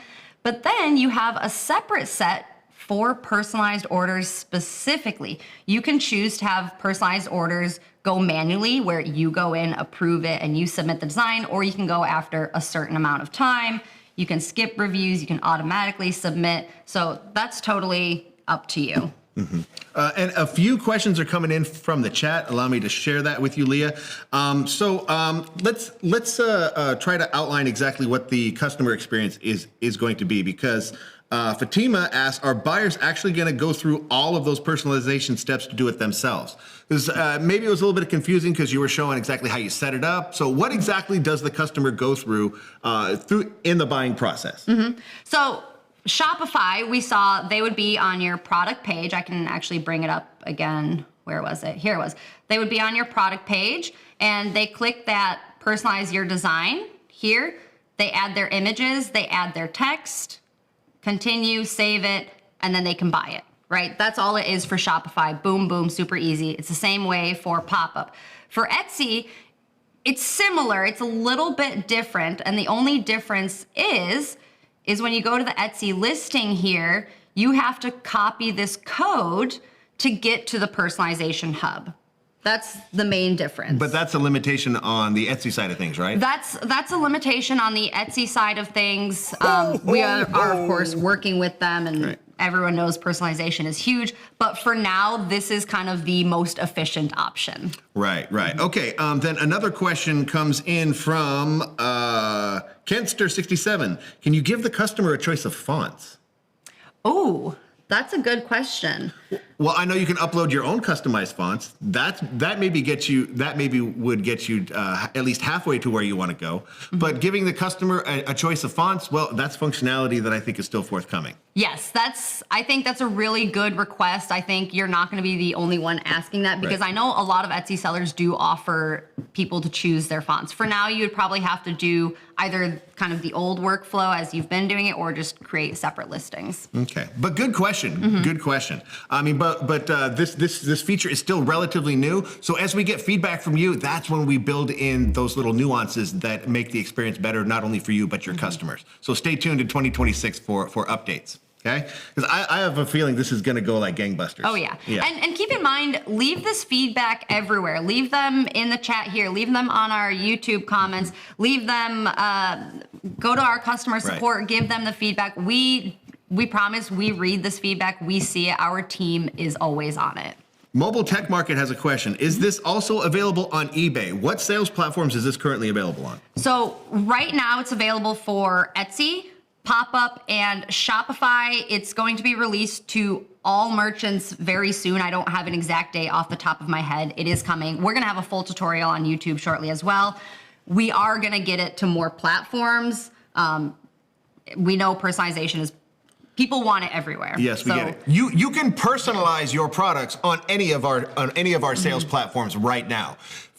but then you have a separate set for personalized orders specifically. You can choose to have personalized orders go manually, where you go in, approve it, and you submit the design, or you can go after a certain amount of time. You can skip reviews, you can automatically submit. So that's totally up to you. And a few questions are coming in from the chat. Allow me to share that with you, Leah. Let's try to outline exactly what the customer experience is going to be, because Fatima asks, are buyers actually going to go through all of those personalization steps to do it themselves? Because maybe it was a little bit confusing because you were showing exactly how you set it up. So what exactly does the customer go through in the buying process? So Shopify, we saw they would be on your product page. I can actually bring it up again. Where was it? Here it was. They would be on your product page and they click that personalize your design here. They add their images, they add their text, continue, save it, and then they can buy it, right? That's all it is for Shopify. Boom, boom, super easy. It's the same way for pop-up. For Etsy, it's similar. It's a little bit different. And the only difference is when you go to the Etsy listing here, you have to copy this code to get to the personalization hub. That's the main difference. But that's a limitation on the Etsy side of things, right? That's a limitation on the Etsy side of things. We are of course working with them, and everyone knows personalization is huge. But for now, this is kind of the most efficient option. Right. Okay, then another question comes in from Kentster67. Can you give the customer a choice of fonts? Oh, that's a good question. Well, I know you can upload your own customized fonts. That maybe would get you at least halfway to where you want to go. But giving the customer a choice of fonts, well, that's functionality that I think is still forthcoming. Yes, I think that's a really good request. I think you're not going to be the only one asking that, because I know a lot of Etsy sellers do offer people to choose their fonts. For now, you would probably have to do either kind of the old workflow as you've been doing it, or just create separate listings. Okay, but good question. Good question. I mean, but this feature is still relatively new. So as we get feedback from you, that's when we build in those little nuances that make the experience better, not only for you, but your customers. So stay tuned in 2026 for updates. Okay, because I have a feeling this is going to go like gangbusters. Oh yeah. And keep in mind, leave this feedback everywhere. Leave them in the chat here. Leave them on our YouTube comments. Leave them. Go to our customer support. Give them the feedback. We promise we read this feedback. We see it. Our team is always on it. Mobile Tech Market has a question. Is this also available on eBay? What sales platforms is this currently available on? So right now it's available for Etsy, Pop-Up, and Shopify. It's going to be released to all merchants very soon. I don't have an exact date off the top of my head. It is coming. We're going to have a full tutorial on YouTube shortly as well. We are going to get it to more platforms. We know personalization is, people want it everywhere. Yes, we get it. You can personalize your products on any of our sales platforms right now.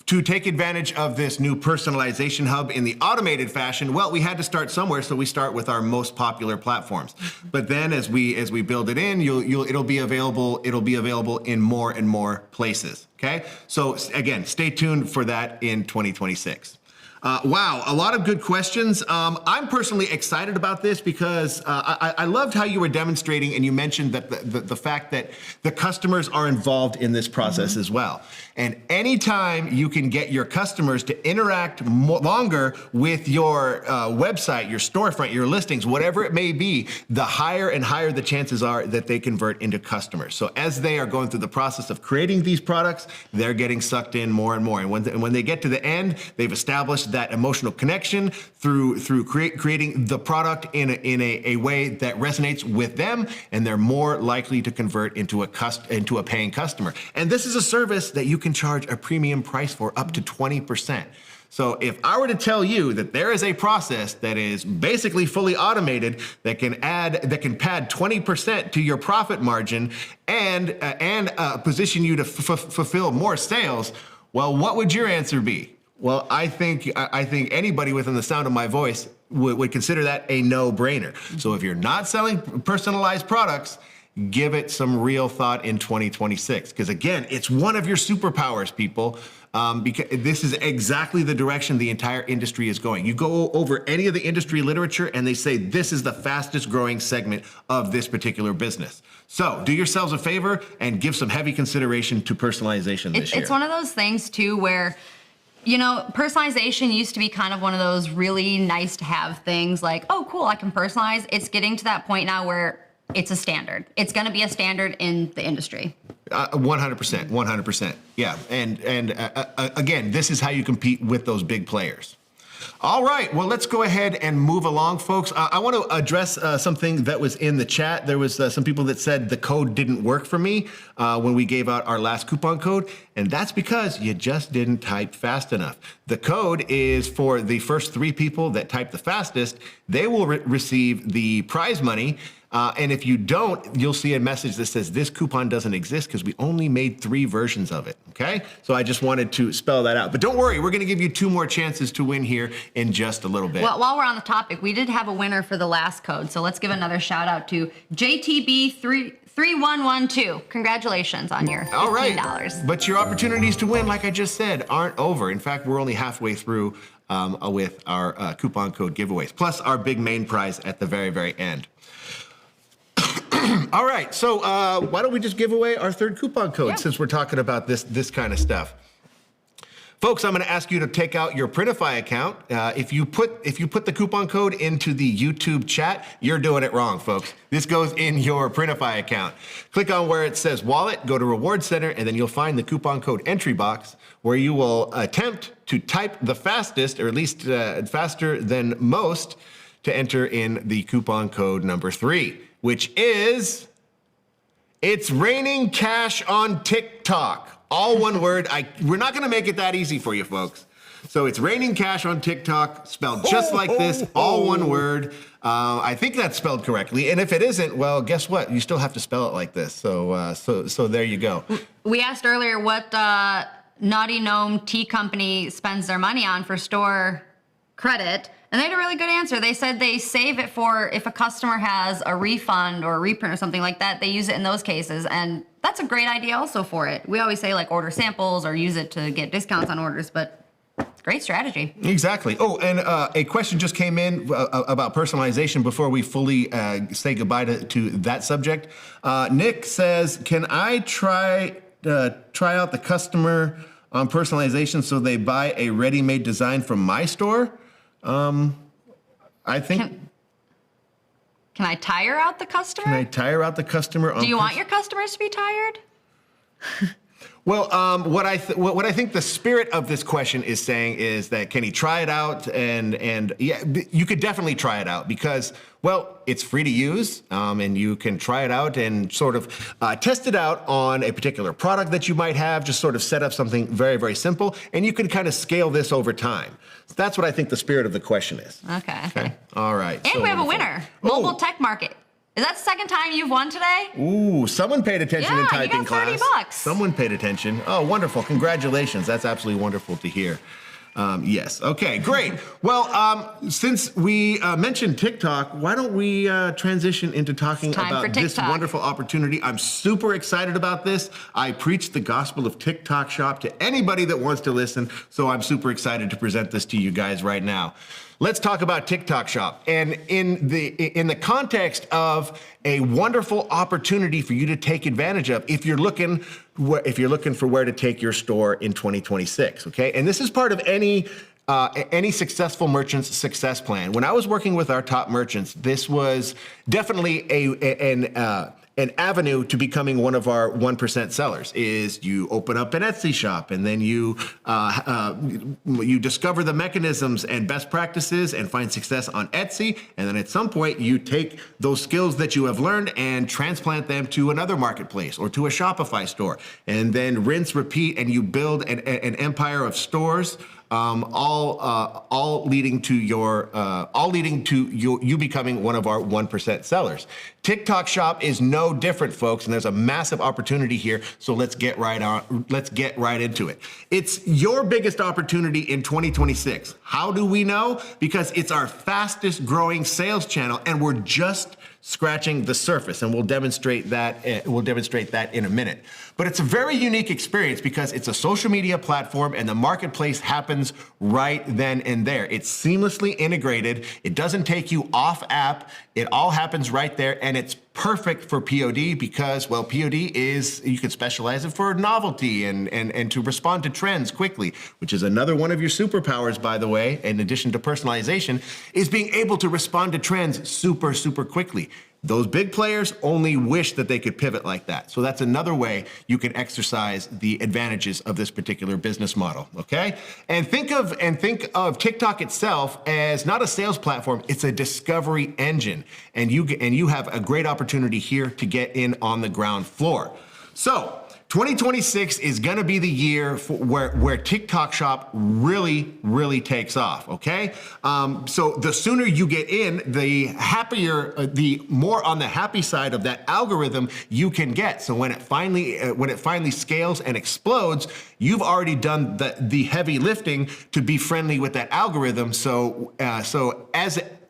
To take advantage of this new personalization hub in the automated fashion, well, we had to start somewhere, so we start with our most popular platforms. But then, as we build it in, it'll be available in more and more places. Okay, so again, stay tuned for that in 2026. Wow, a lot of good questions. I'm personally excited about this because I loved how you were demonstrating, and you mentioned that the fact that the customers are involved in this process as well. And anytime you can get your customers to interact longer with your website, your storefront, your listings, whatever it may be, the higher and higher the chances are that they convert into customers. So as they are going through the process of creating these products, they're getting sucked in more and more. And when they get to the end, they've established that emotional connection through creating the product in a way that resonates with them, and they're more likely to convert into a paying customer. And this is a service that you can charge a premium price for, up to 20%. So if I were to tell you that there is a process that is basically fully automated that can pad 20% to your profit margin and position you to fulfill more sales, well, what would your answer be? Well, I think anybody within the sound of my voice would consider that a no-brainer. So if you're not selling personalized products, give it some real thought in 2026. Because again, it's one of your superpowers, people. Because this is exactly the direction the entire industry is going. You go over any of the industry literature and they say this is the fastest growing segment of this particular business. So do yourselves a favor and give some heavy consideration to personalization this year. It's one of those things too where, you know, personalization used to be kind of one of those really nice to have things like, oh, cool, I can personalize. It's getting to that point now where it's a standard. It's going to be a standard in the industry. 100%, 100%. Yeah, and again, this is how you compete with those big players. All right, well, let's go ahead and move along, folks. I want to address something that was in the chat. There was some people that said the code didn't work for me when we gave out our last coupon code, and that's because you just didn't type fast enough. The code is for the first 3 people that type the fastest. They will receive the prize money. And if you don't, you'll see a message that says this coupon doesn't exist because we only made 3 versions of it, okay? So I just wanted to spell that out. But don't worry, we're gonna give you 2 more chances to win here in just a little bit. Well, while we're on the topic, we did have a winner for the last code. So let's give another shout out to JTB3112. Congratulations on your $15. All right, but your opportunities to win, like I just said, aren't over. In fact, we're only halfway through with our coupon code giveaways, plus our big main prize at the very, very end. All right, so why don't we just give away our 3rd coupon code since we're talking about this kind of stuff. Folks, I'm going to ask you to take out your Printify account. If you put the coupon code into the YouTube chat, you're doing it wrong, folks. This goes in your Printify account. Click on where it says Wallet, go to Reward Center, and then you'll find the coupon code entry box where you will attempt to type the fastest, or at least faster than most, to enter in the coupon code number 3. Which is, it's raining cash on TikTok. All one word. We're not gonna make it that easy for you, folks. So it's raining cash on TikTok, spelled just like this, all one word. I think that's spelled correctly. And if it isn't, well, guess what? You still have to spell it like this. So there you go. We asked earlier what Naughty Gnome Tea Company spends their money on for store credit. And they had a really good answer. They said they save it for if a customer has a refund or a reprint or something like that, they use it in those cases. And that's a great idea also for it. We always say like order samples or use it to get discounts on orders, but great strategy. Exactly. Oh, and a question just came in about personalization before we fully say goodbye to that subject. Nick says, can I try out the customer on personalization so they buy a ready-made design from my store? I think. Can I tire out the customer? Can I tire out the customer? Do you want your customers to be tired? Well, what I think the spirit of this question is saying is that can he try it out? And yeah, you could definitely try it out because, well, it's free to use, and you can try it out and sort of test it out on a particular product that you might have. Just sort of set up something very, very simple, and you can kind of scale this over time. So that's what I think the spirit of the question is. Okay. All right. And we have a winner. Mobile Tech Market. Is that the second time you've won today? Ooh, someone paid attention in typing you got $30 class. Someone paid attention. Oh, wonderful. Congratulations. That's absolutely wonderful to hear. Yes. Okay, great. Well, since we mentioned TikTok, why don't we transition into talking about this wonderful opportunity? I'm super excited about this. I preach the gospel of TikTok Shop to anybody that wants to listen, so I'm super excited to present this to you guys right now. Let's talk about TikTok Shop, and in the context of a wonderful opportunity for you to take advantage of if you're looking for where to take your store in 2026. Okay, and this is part of any successful merchant's success plan. When I was working with our top merchants, this was definitely an avenue to becoming one of our 1% sellers. Is you open up an Etsy shop and then you discover the mechanisms and best practices and find success on Etsy, and then at some point you take those skills that you have learned and transplant them to another marketplace or to a Shopify store, and then rinse, repeat, and you build an empire of stores. All leading to you becoming one of our 1% sellers. TikTok Shop is no different, folks, and there's a massive opportunity here. So let's get right into it. It's your biggest opportunity in 2026. How do we know? Because it's our fastest growing sales channel, and we're just scratching the surface, and we'll demonstrate that in a minute. But it's a very unique experience because it's a social media platform and the marketplace happens right then and there. It's seamlessly integrated. It doesn't take you off app. It all happens right there, and it's perfect for POD because, well, POD is, you can specialize it for novelty and to respond to trends quickly, which is another one of your superpowers, by the way, in addition to personalization, is being able to respond to trends super, super quickly. Those big players only wish that they could pivot like that. So that's another way you can exercise the advantages of this particular business model, okay? And think of TikTok itself as not a sales platform, it's a discovery engine. And you have a great opportunity here to get in on the ground floor. So 2026 is going to be the year where TikTok Shop really takes off, okay? So the sooner you get in, the happier, the more on the happy side of that algorithm you can get. So when it finally scales and explodes, you've already done the heavy lifting to be friendly with that algorithm. So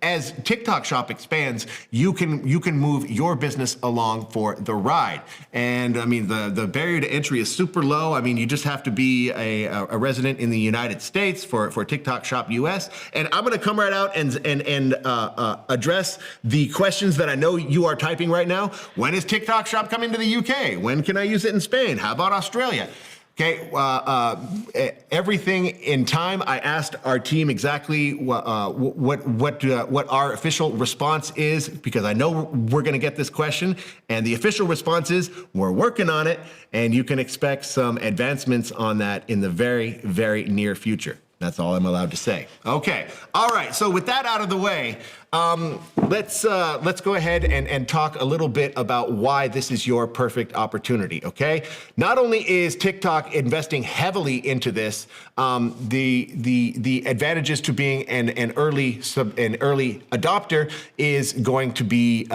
as TikTok Shop expands, you can move your business along for the ride. And I mean, the barrier to entry is super low. I mean, you just have to be a resident in the United States for TikTok Shop US. And I'm gonna come right out and address the questions that I know you are typing right now. When is TikTok Shop coming to the UK? When can I use it in Spain? How about Australia? Okay, everything in time. I asked our team exactly what our official response is, because I know we're going to get this question, and the official response is we're working on it, and you can expect some advancements on that in the very near future. That's all I'm allowed to say. Okay, all right. So with that out of the way, let's go ahead and talk a little bit about why this is your perfect opportunity. Okay, not only is TikTok investing heavily into this, the advantages to being an early adopter is going to be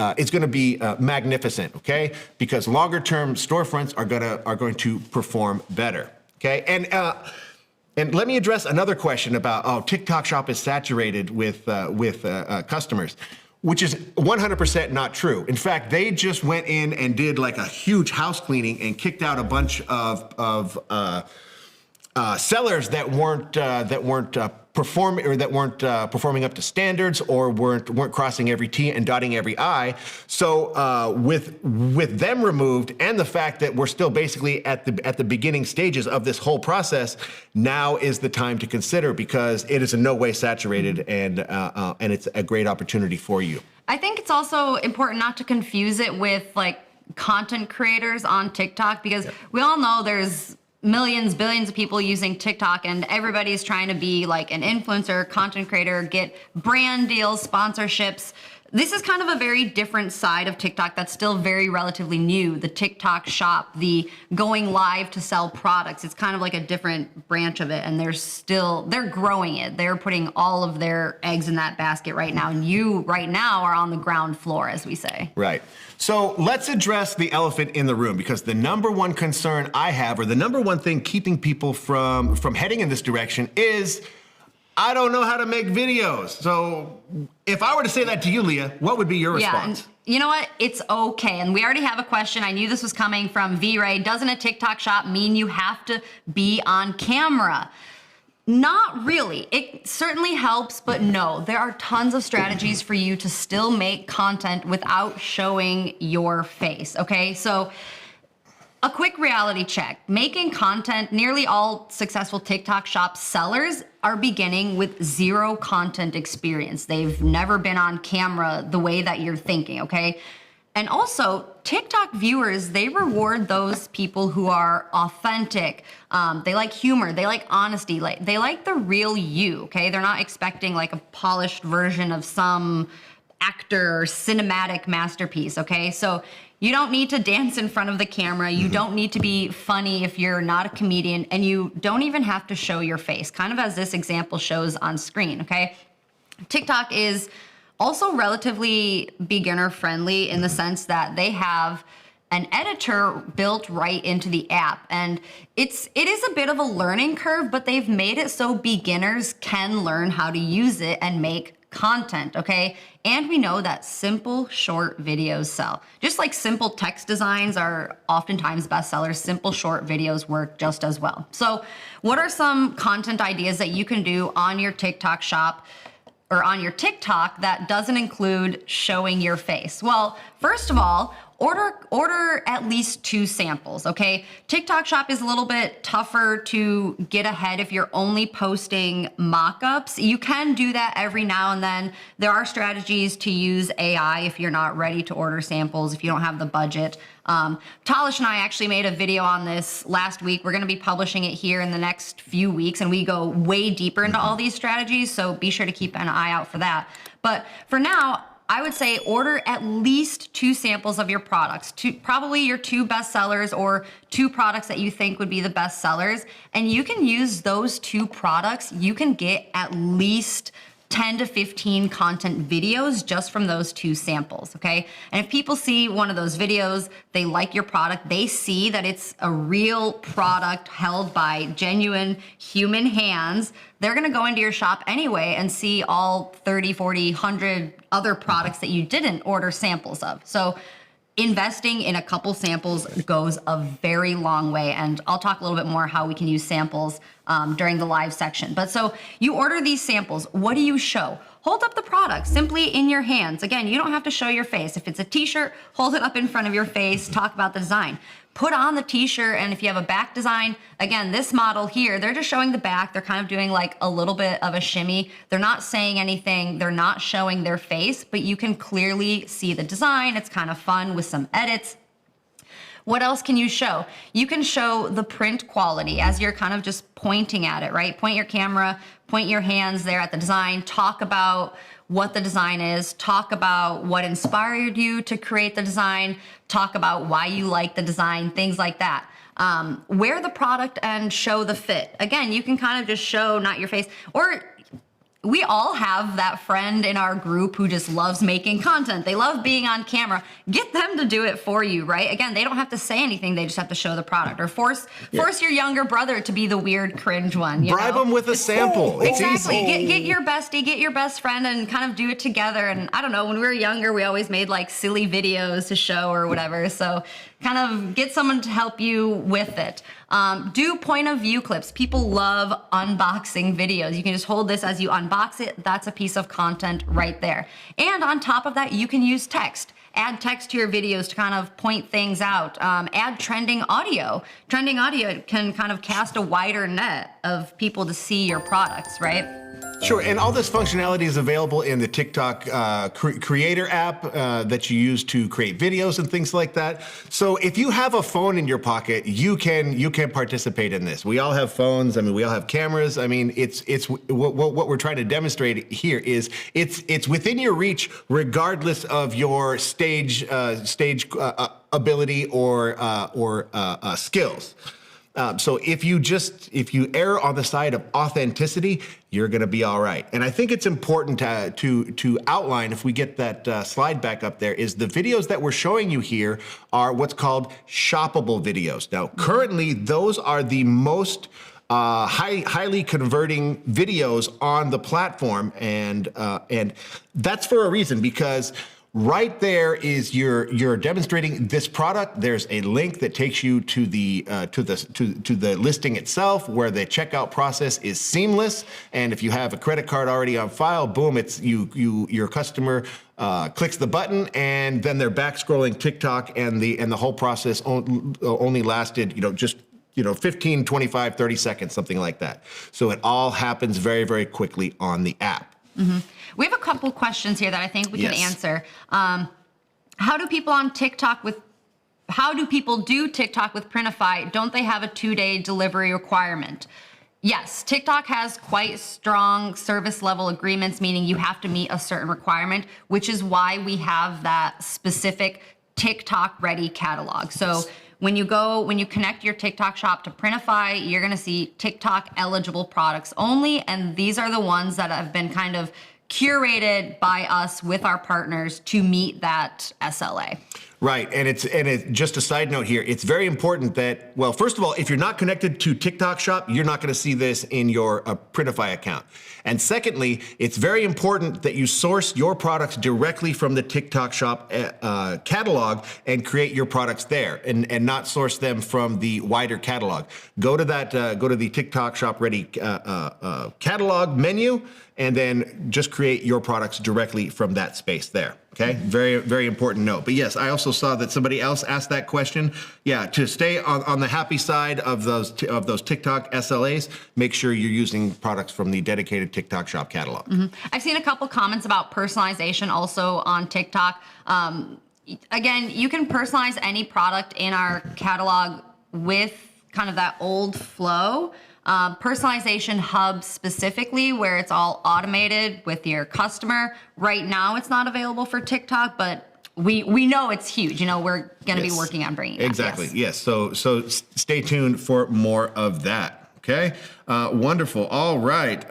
magnificent. Okay, because longer term storefronts are going to perform better. Okay, and let me address another question about, TikTok Shop is saturated with customers, which is 100% not true. In fact, they just went in and did like a huge house cleaning and kicked out a bunch of sellers that weren't performing up to standards, or weren't crossing every T and dotting every I. So with them removed, and the fact that we're still basically at the beginning stages of this whole process, now is the time to consider, because it is in no way saturated, and it's a great opportunity for you. I think it's also important not to confuse it with like content creators on TikTok, because we all know there's millions, billions of people using TikTok, and everybody's trying to be like an influencer, content creator, get brand deals, sponsorships. This is kind of a very different side of TikTok that's still very relatively new. The TikTok Shop, the going live to sell products. It's kind of like a different branch of it, and they're growing it. They're putting all of their eggs in that basket right now, and you right now are on the ground floor, as we say. Right. So let's address the elephant in the room, because the number one concern I have, or the number one thing keeping people from heading in this direction, is I don't know how to make videos. So if I were to say that to you, Leah, what would be your response? Yeah, you know what? It's okay. And we already have a question. I knew this was coming from V-Ray. Doesn't a TikTok Shop mean you have to be on camera? Not really. It certainly helps, but no, there are tons of strategies for you to still make content without showing your face, okay? So a quick reality check. Making content, nearly all successful TikTok Shop sellers are beginning with zero content experience. They've never been on camera the way that you're thinking, okay? And also, TikTok viewers, they reward those people who are authentic. They like humor, they like honesty, they like the real you, okay? They're not expecting like a polished version of some actor or cinematic masterpiece, okay? So you don't need to dance in front of the camera. You don't need to be funny if you're not a comedian, and you don't even have to show your face, kind of as this example shows on screen, okay? TikTok is also relatively beginner friendly in the sense that they have an editor built right into the app. And it is a bit of a learning curve, but they've made it so beginners can learn how to use it and make content, okay? And we know that simple, short videos sell. Just like simple text designs are oftentimes bestsellers, simple, short videos work just as well. So what are some content ideas that you can do on your TikTok Shop or on your TikTok that doesn't include showing your face? Well, first of all, order at least 2 samples, okay? TikTok Shop is a little bit tougher to get ahead if you're only posting mock-ups. You can do that every now and then. There are strategies to use AI if you're not ready to order samples, if you don't have the budget. Talish and I actually made a video on this last week. We're going to be publishing it here in the next few weeks, and we go way deeper into all these strategies, so be sure to keep an eye out for that. But for now, I would say order at least 2 samples of your products, probably your 2 best sellers or 2 products that you think would be the best sellers. And you can use those 2 products. You can get at least 10 to 15 content videos just from those 2 samples, okay? And if people see one of those videos, they like your product, they see that it's a real product held by genuine human hands, they're gonna go into your shop anyway and see all 30, 40, 100 other products that you didn't order samples of. So investing in a couple samples goes a very long way, and I'll talk a little bit more how we can use samples during the live section. But so you order these samples, what do you show? Hold up the product simply in your hands. Again, you don't have to show your face. If it's a t-shirt, hold it up in front of your face, talk about the design. Put on the t-shirt, and if you have a back design, again, this model here, they're just showing the back. They're kind of doing like a little bit of a shimmy. They're not saying anything. They're not showing their face, but you can clearly see the design. It's kind of fun with some edits. What else can you show? You can show the print quality as you're kind of just pointing at it, right? Point your camera, point your hands there at the design, talk about what the design is, talk about what inspired you to create the design, talk about why you like the design, things like that. Wear the product and show the fit. Again, you can kind of just show not your face, or we all have that friend in our group who just loves making content. They love being on camera. Get them to do it for you, right? Again, they don't have to say anything. They just have to show the product, or force your younger brother to be the weird cringe one. Bribe them with a sample. It's exactly. easy. Get your bestie, get your best friend, and kind of do it together. And I don't know, when we were younger, we always made like silly videos to show or whatever. So kind of get someone to help you with it. Do point of view clips. People love unboxing videos. You can just hold this as you unbox it. That's a piece of content right there. And on top of that, you can use text. Add text to your videos to kind of point things out. Add trending audio. Trending audio can kind of cast a wider net of people to see your products, right? Sure, and all this functionality is available in the TikTok creator app that you use to create videos and things like that. So if you have a phone in your pocket, you can participate in this. We all have phones. I mean, we all have cameras. I mean, it's what we're trying to demonstrate here is it's within your reach, regardless of your stage ability or skills. So if you err on the side of authenticity, you're going to be all right. And I think it's important to outline, if we get that slide back up there, is the videos that we're showing you here are what's called shoppable videos. Now, currently, those are the most highly converting videos on the platform, and that's for a reason, because right there is you're demonstrating this product. There's a link that takes you to the listing itself, where the checkout process is seamless. And if you have a credit card already on file, boom, it's your customer clicks the button, and then they're back scrolling TikTok, and the whole process only lasted just 15, 25, 30 seconds, something like that. So it all happens very, very quickly on the app. Mm-hmm. We have a couple questions here that I think we can answer. How do people do TikTok with Printify? Don't they have a 2-day delivery requirement? Yes, TikTok has quite strong service level agreements, meaning you have to meet a certain requirement, which is why we have that specific TikTok ready catalog. So when you connect your TikTok shop to Printify, you're gonna see TikTok eligible products only, and these are the ones that have been kind of curated by us with our partners to meet that SLA. Right, and it's just a side note here. It's very important that, well, first of all, if you're not connected to TikTok Shop, you're not going to see this in your Printify account. And secondly, it's very important that you source your products directly from the TikTok Shop catalog and create your products there, and not source them from the wider catalog. Go to the TikTok Shop Ready catalog menu, and then just create your products directly from that space there. Okay, very, very important note. But yes, I also saw that somebody else asked that question. Yeah, to stay on the happy side of those TikTok SLAs, make sure you're using products from the dedicated TikTok Shop catalog. I've seen a couple comments about personalization also on TikTok. Again, you can personalize any product in our catalog with kind of that old flow. Personalization hub specifically, where it's all automated with your customer. Right now, it's not available for TikTok, but we know it's huge. You know, we're going to be working on bringing it. Exactly. Yes. So stay tuned for more of that. Okay, wonderful. All right.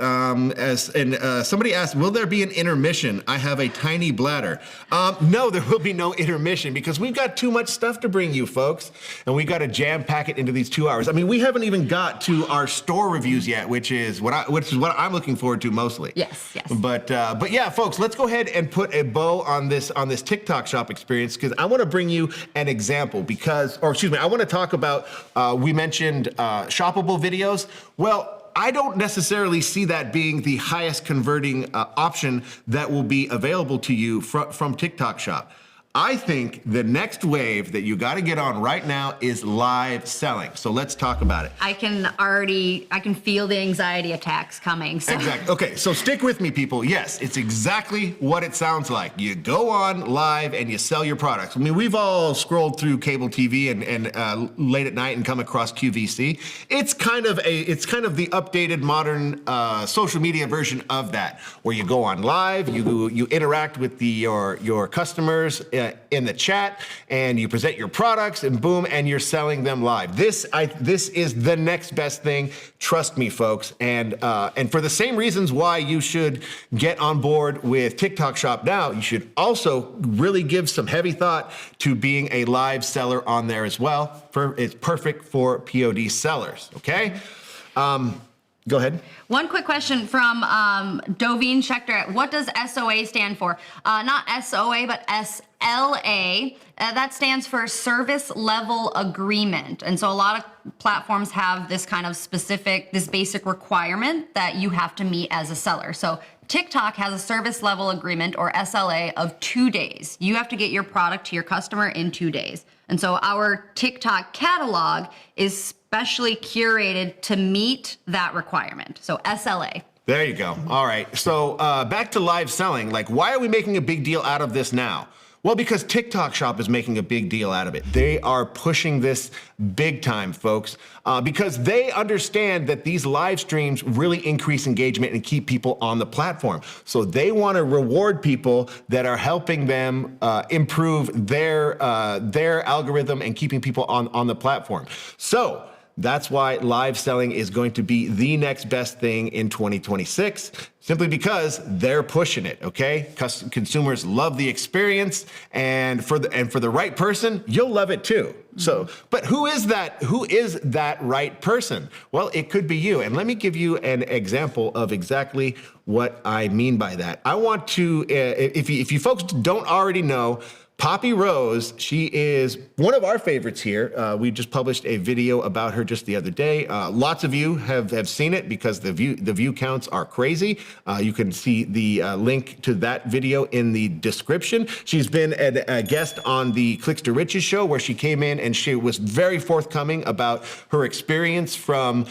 Somebody asked, will there be an intermission? I have a tiny bladder. No, there will be no intermission because we've got too much stuff to bring you, folks, and we got to jam pack it into these 2 hours. I mean, we haven't even got to our store reviews yet, which is what I'm looking forward to mostly. Yes. But yeah, folks, let's go ahead and put a bow on this TikTok shop experience because I want to bring you an example I want to talk about. We mentioned shoppable videos. Well, I don't necessarily see that being the highest converting option that will be available to you from TikTok Shop. I think the next wave that you got to get on right now is live selling. So let's talk about it. I can feel the anxiety attacks coming. So. Exactly. Okay, so stick with me, people. Yes, it's exactly what it sounds like. You go on live and you sell your products. I mean, we've all scrolled through cable TV and late at night and come across QVC. It's kind of the updated modern social media version of that, where you go on live, you interact with your customers in the chat, and you present your products, and boom, and you're selling them live. This is the next best thing. Trust me, folks. And for the same reasons why you should get on board with TikTok Shop now, you should also really give some heavy thought to being a live seller on there as well. It's perfect for POD sellers. Okay. Go ahead. One quick question from Doveen Schechter. What does SOA stand for? Not SOA, but SLA. That stands for Service Level Agreement. And so a lot of platforms have this kind of this basic requirement that you have to meet as a seller. So TikTok has a Service Level Agreement, or SLA, of 2 days. You have to get your product to your customer in 2 days. And so our TikTok catalog is specially curated to meet that requirement. So SLA. There you go. All right. So back to live selling. Like, why are we making a big deal out of this now? Well, because TikTok Shop is making a big deal out of it. They are pushing this big time, folks, because they understand that these live streams really increase engagement and keep people on the platform. So they want to reward people that are helping them improve their algorithm and keeping people on the platform. So that's why live selling is going to be the next best thing in 2026, simply because they're pushing it, okay? Consumers love the experience, and for the right person, you'll love it too. So, but who is that right person? Well, it could be you. And let me give you an example of exactly what I mean by that. I want to, if you folks don't already know, Poppy Rose, she is one of our favorites here. We just published a video about her just the other day. Lots of you have seen it because the view counts are crazy. You can see the link to that video in the description. She's been a guest on the Clicks to Riches show, where she came in and she was very forthcoming about her experience from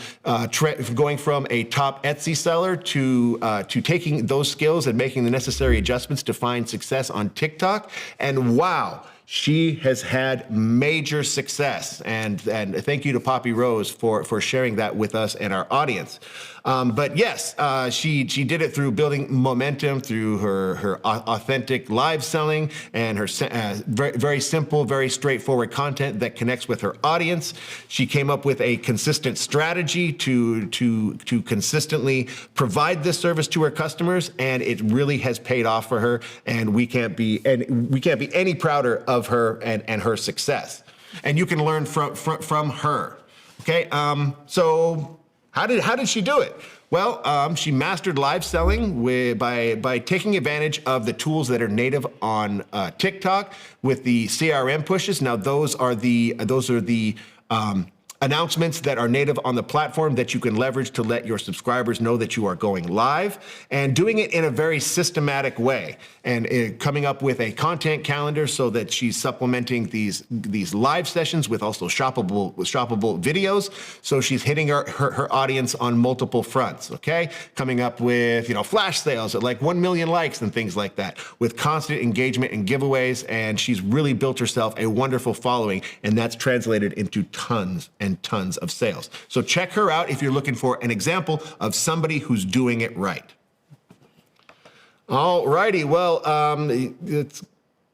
going from a top Etsy seller to taking those skills and making the necessary adjustments to find success on TikTok. And wow, she has had major success, and thank you to Poppy Rose for sharing that with us and our audience. But yes, she did it through building momentum through her authentic live selling and her very simple, very straightforward content that connects with her audience. She came up with a consistent strategy to consistently provide this service to her customers, and it really has paid off for her. And we can't be any prouder of her and her success. And you can learn from her. Okay, so. How did she do it? Well, she mastered live selling by taking advantage of the tools that are native on TikTok with the CRM pushes. Now, those are the announcements that are native on the platform that you can leverage to let your subscribers know that you are going live, and doing it in a very systematic way, and coming up with a content calendar so that she's supplementing these live sessions with also shoppable videos. So she's hitting her audience on multiple fronts, okay? Coming up with, flash sales at like 1 million likes and things like that, with constant engagement and giveaways. And she's really built herself a wonderful following, and that's translated into tons and tons of sales. So check her out if you're looking for an example of somebody who's doing it right. All righty, well,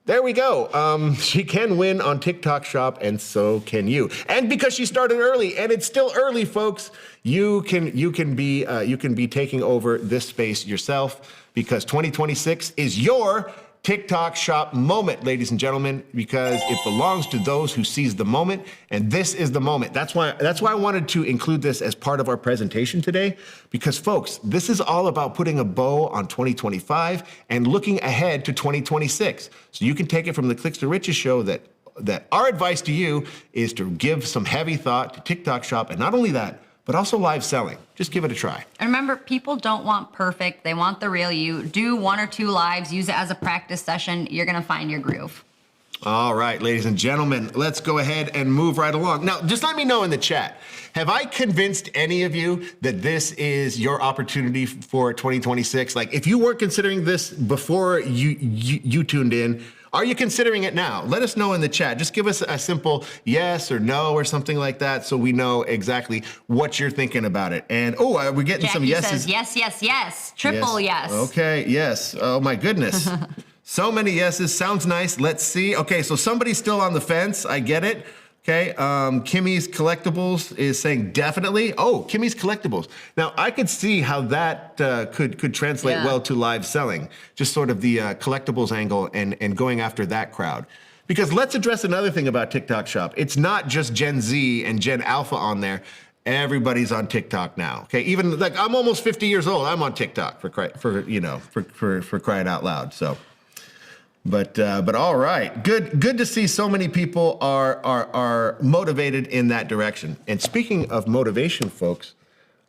there we go. She can win on TikTok Shop, and so can you. And because she started early, and it's still early, folks, you can be taking over this space yourself, because 2026 is your TikTok Shop moment, ladies and gentlemen, because it belongs to those who seize the moment, and this is the moment. That's why I wanted to include this as part of our presentation today, because folks, this is all about putting a bow on 2025 and looking ahead to 2026. So you can take it from the Clicks to Riches show that our advice to you is to give some heavy thought to TikTok Shop, and not only that, but also live selling. Just give it a try. And remember, people don't want perfect. They want the real you. Do 1 or 2 lives. Use it as a practice session. You're going to find your groove. All right, ladies and gentlemen, let's go ahead and move right along. Now, just let me know in the chat, have I convinced any of you that this is your opportunity for 2026? Like, if you weren't considering this before you tuned in, are you considering it now? Let us know in the chat. Just give us a simple yes or no or something like that, so we know exactly what you're thinking about it. And we're getting Jackie some yeses. says yes, yes, yes. Triple yes. Okay, yes. Oh my goodness. So many yeses. Sounds nice. Let's see. Okay, so somebody's still on the fence. I get it. Okay, Kimmy's Collectibles is saying definitely. Oh, Kimmy's Collectibles. Now, I could see how that could translate well to live selling, just sort of the collectibles angle and going after that crowd. Because let's address another thing about TikTok Shop. It's not just Gen Z and Gen Alpha on there. Everybody's on TikTok now. Okay, even like I'm almost 50 years old. I'm on TikTok for crying out loud. So. But all right, good to see so many people are motivated in that direction. And speaking of motivation, folks,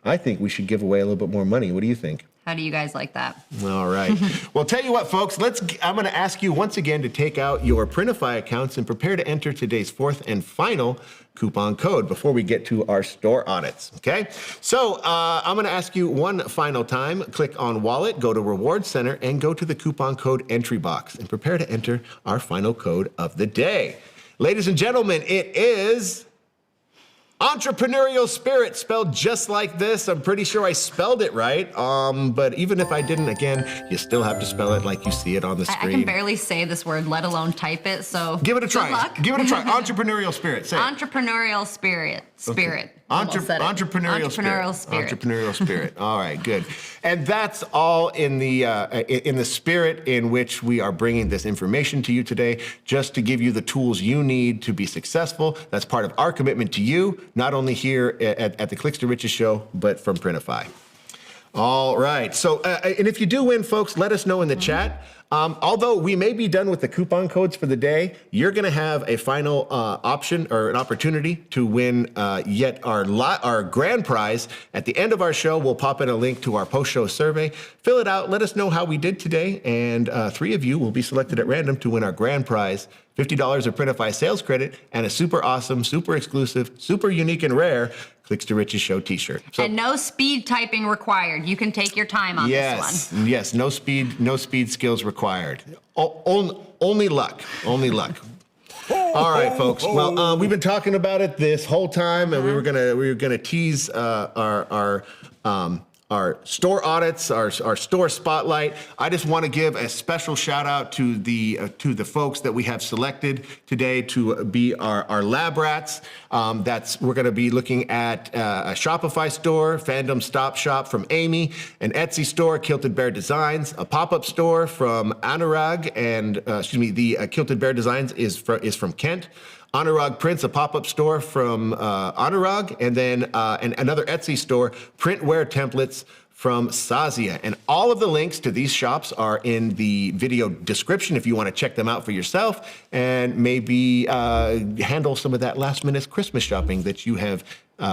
I think we should give away a little bit more money. What do you think? How do you guys like that? All right. Well, tell you what, folks, I'm going to ask you once again to take out your Printify accounts and prepare to enter today's 4th and final coupon code before we get to our store audits, okay? So I'm going to ask you one final time. Click on Wallet, go to Reward Center, and go to the coupon code entry box and prepare to enter our final code of the day. Ladies and gentlemen, it is Entrepreneurial Spirit, spelled just like this. I'm pretty sure I spelled it right. But even if I didn't, again, you still have to spell it like you see it on the screen. I can barely say this word, let alone type it. So give it a try. Good luck. Give it a try. Entrepreneurial Spirit. Say it. Entrepreneurial Spirit. Okay. Entrepreneurial Spirit. Entrepreneurial Spirit. All right, good. And that's all in the spirit in which we are bringing this information to you today, just to give you the tools you need to be successful. That's part of our commitment to you, not only here at the Clicks to Riches show, but from Printify. All right. So, and if you do win, folks, let us know in the chat. Although we may be done with the coupon codes for the day, you're going to have a final option or an opportunity to win yet our grand prize. At the end of our show, we'll pop in a link to our post-show survey. Fill it out. Let us know how we did today. And 3 of you will be selected at random to win our grand prize, $50 of Printify sales credit, and a super awesome, super exclusive, super unique and rare Clicks to Riches show t-shirt. So, and no speed typing required. You can take your time on this one. Yes, no speed skills required. Only luck. All right, folks. Well, we've been talking about it this whole time, and we were gonna tease our store audits, our store spotlight. I just want to give a special shout out to the folks that we have selected today to be our lab rats. We're going to be looking at a Shopify store, Fandom Stop Shop from Amy, an Etsy store, Kilted Bear Designs, a pop-up store from Anurag, and the Kilted Bear Designs is from Kent. Anurag Prints, a pop-up store from Anurag, and then another Etsy store, Printwear Templates from Sazia. And all of the links to these shops are in the video description if you want to check them out for yourself and maybe handle some of that last-minute Christmas shopping that you have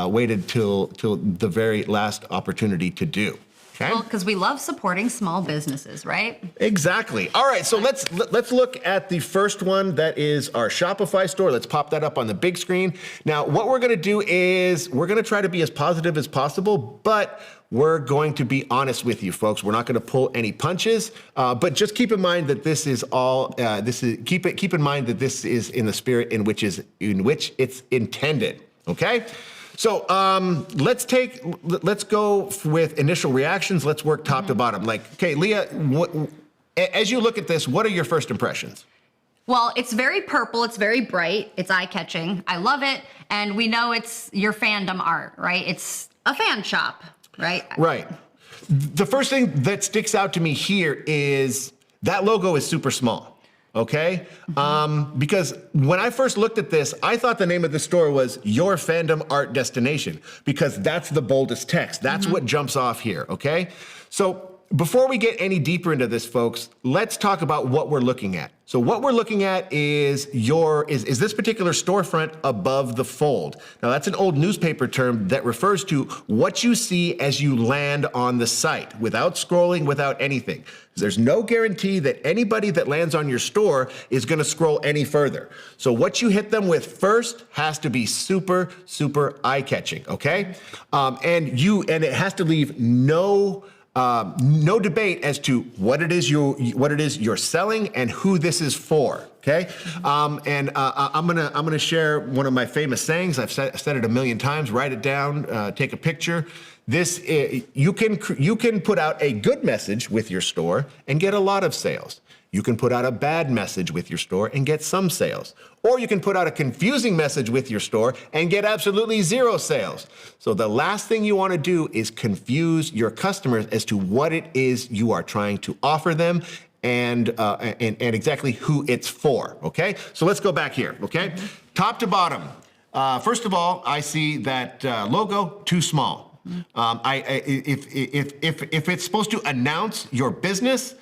waited till the very last opportunity to do. Okay? Well, because we love supporting small businesses, right? Exactly. All right, so let's look at the first one. That is our Shopify store. Let's pop that up on the big screen. Now, what we're going to do is we're going to try to be as positive as possible, but we're going to be honest with you, folks. We're not going to pull any punches, but just keep in mind that this is all. Keep in mind that this is in the spirit in which it's intended. Okay. So let's go with initial reactions. Let's work top to bottom. Like, okay, Leah, as you look at this, what are your first impressions? Well, it's very purple. It's very bright. It's eye-catching. I love it. And we know it's your fandom art, right? It's a fan shop, right? Right. The first thing that sticks out to me here is that logo is super small. Okay? Because when I first looked at this, I thought the name of the store was Your Fandom Art Destination, because that's the boldest text. That's what jumps off here, okay? So before we get any deeper into this, folks, let's talk about what we're looking at. So what we're looking at is this particular storefront above the fold. Now that's an old newspaper term that refers to what you see as you land on the site, without scrolling, without anything. There's no guarantee that anybody that lands on your store is gonna scroll any further. So what you hit them with first has to be super, super eye-catching, okay? And it has to leave no debate as to what it is you're selling and who this is for. Okay, I'm gonna share one of my famous sayings. I've said it a million times. Write it down. Take a picture. You can put out a good message with your store and get a lot of sales. You can put out a bad message with your store and get some sales. Or you can put out a confusing message with your store and get absolutely zero sales. So the last thing you want to do is confuse your customers as to what it is you are trying to offer them and exactly who it's for, okay? So let's go back here, okay? Top to bottom. First of all, I see that logo, too small. If it's supposed to announce your business,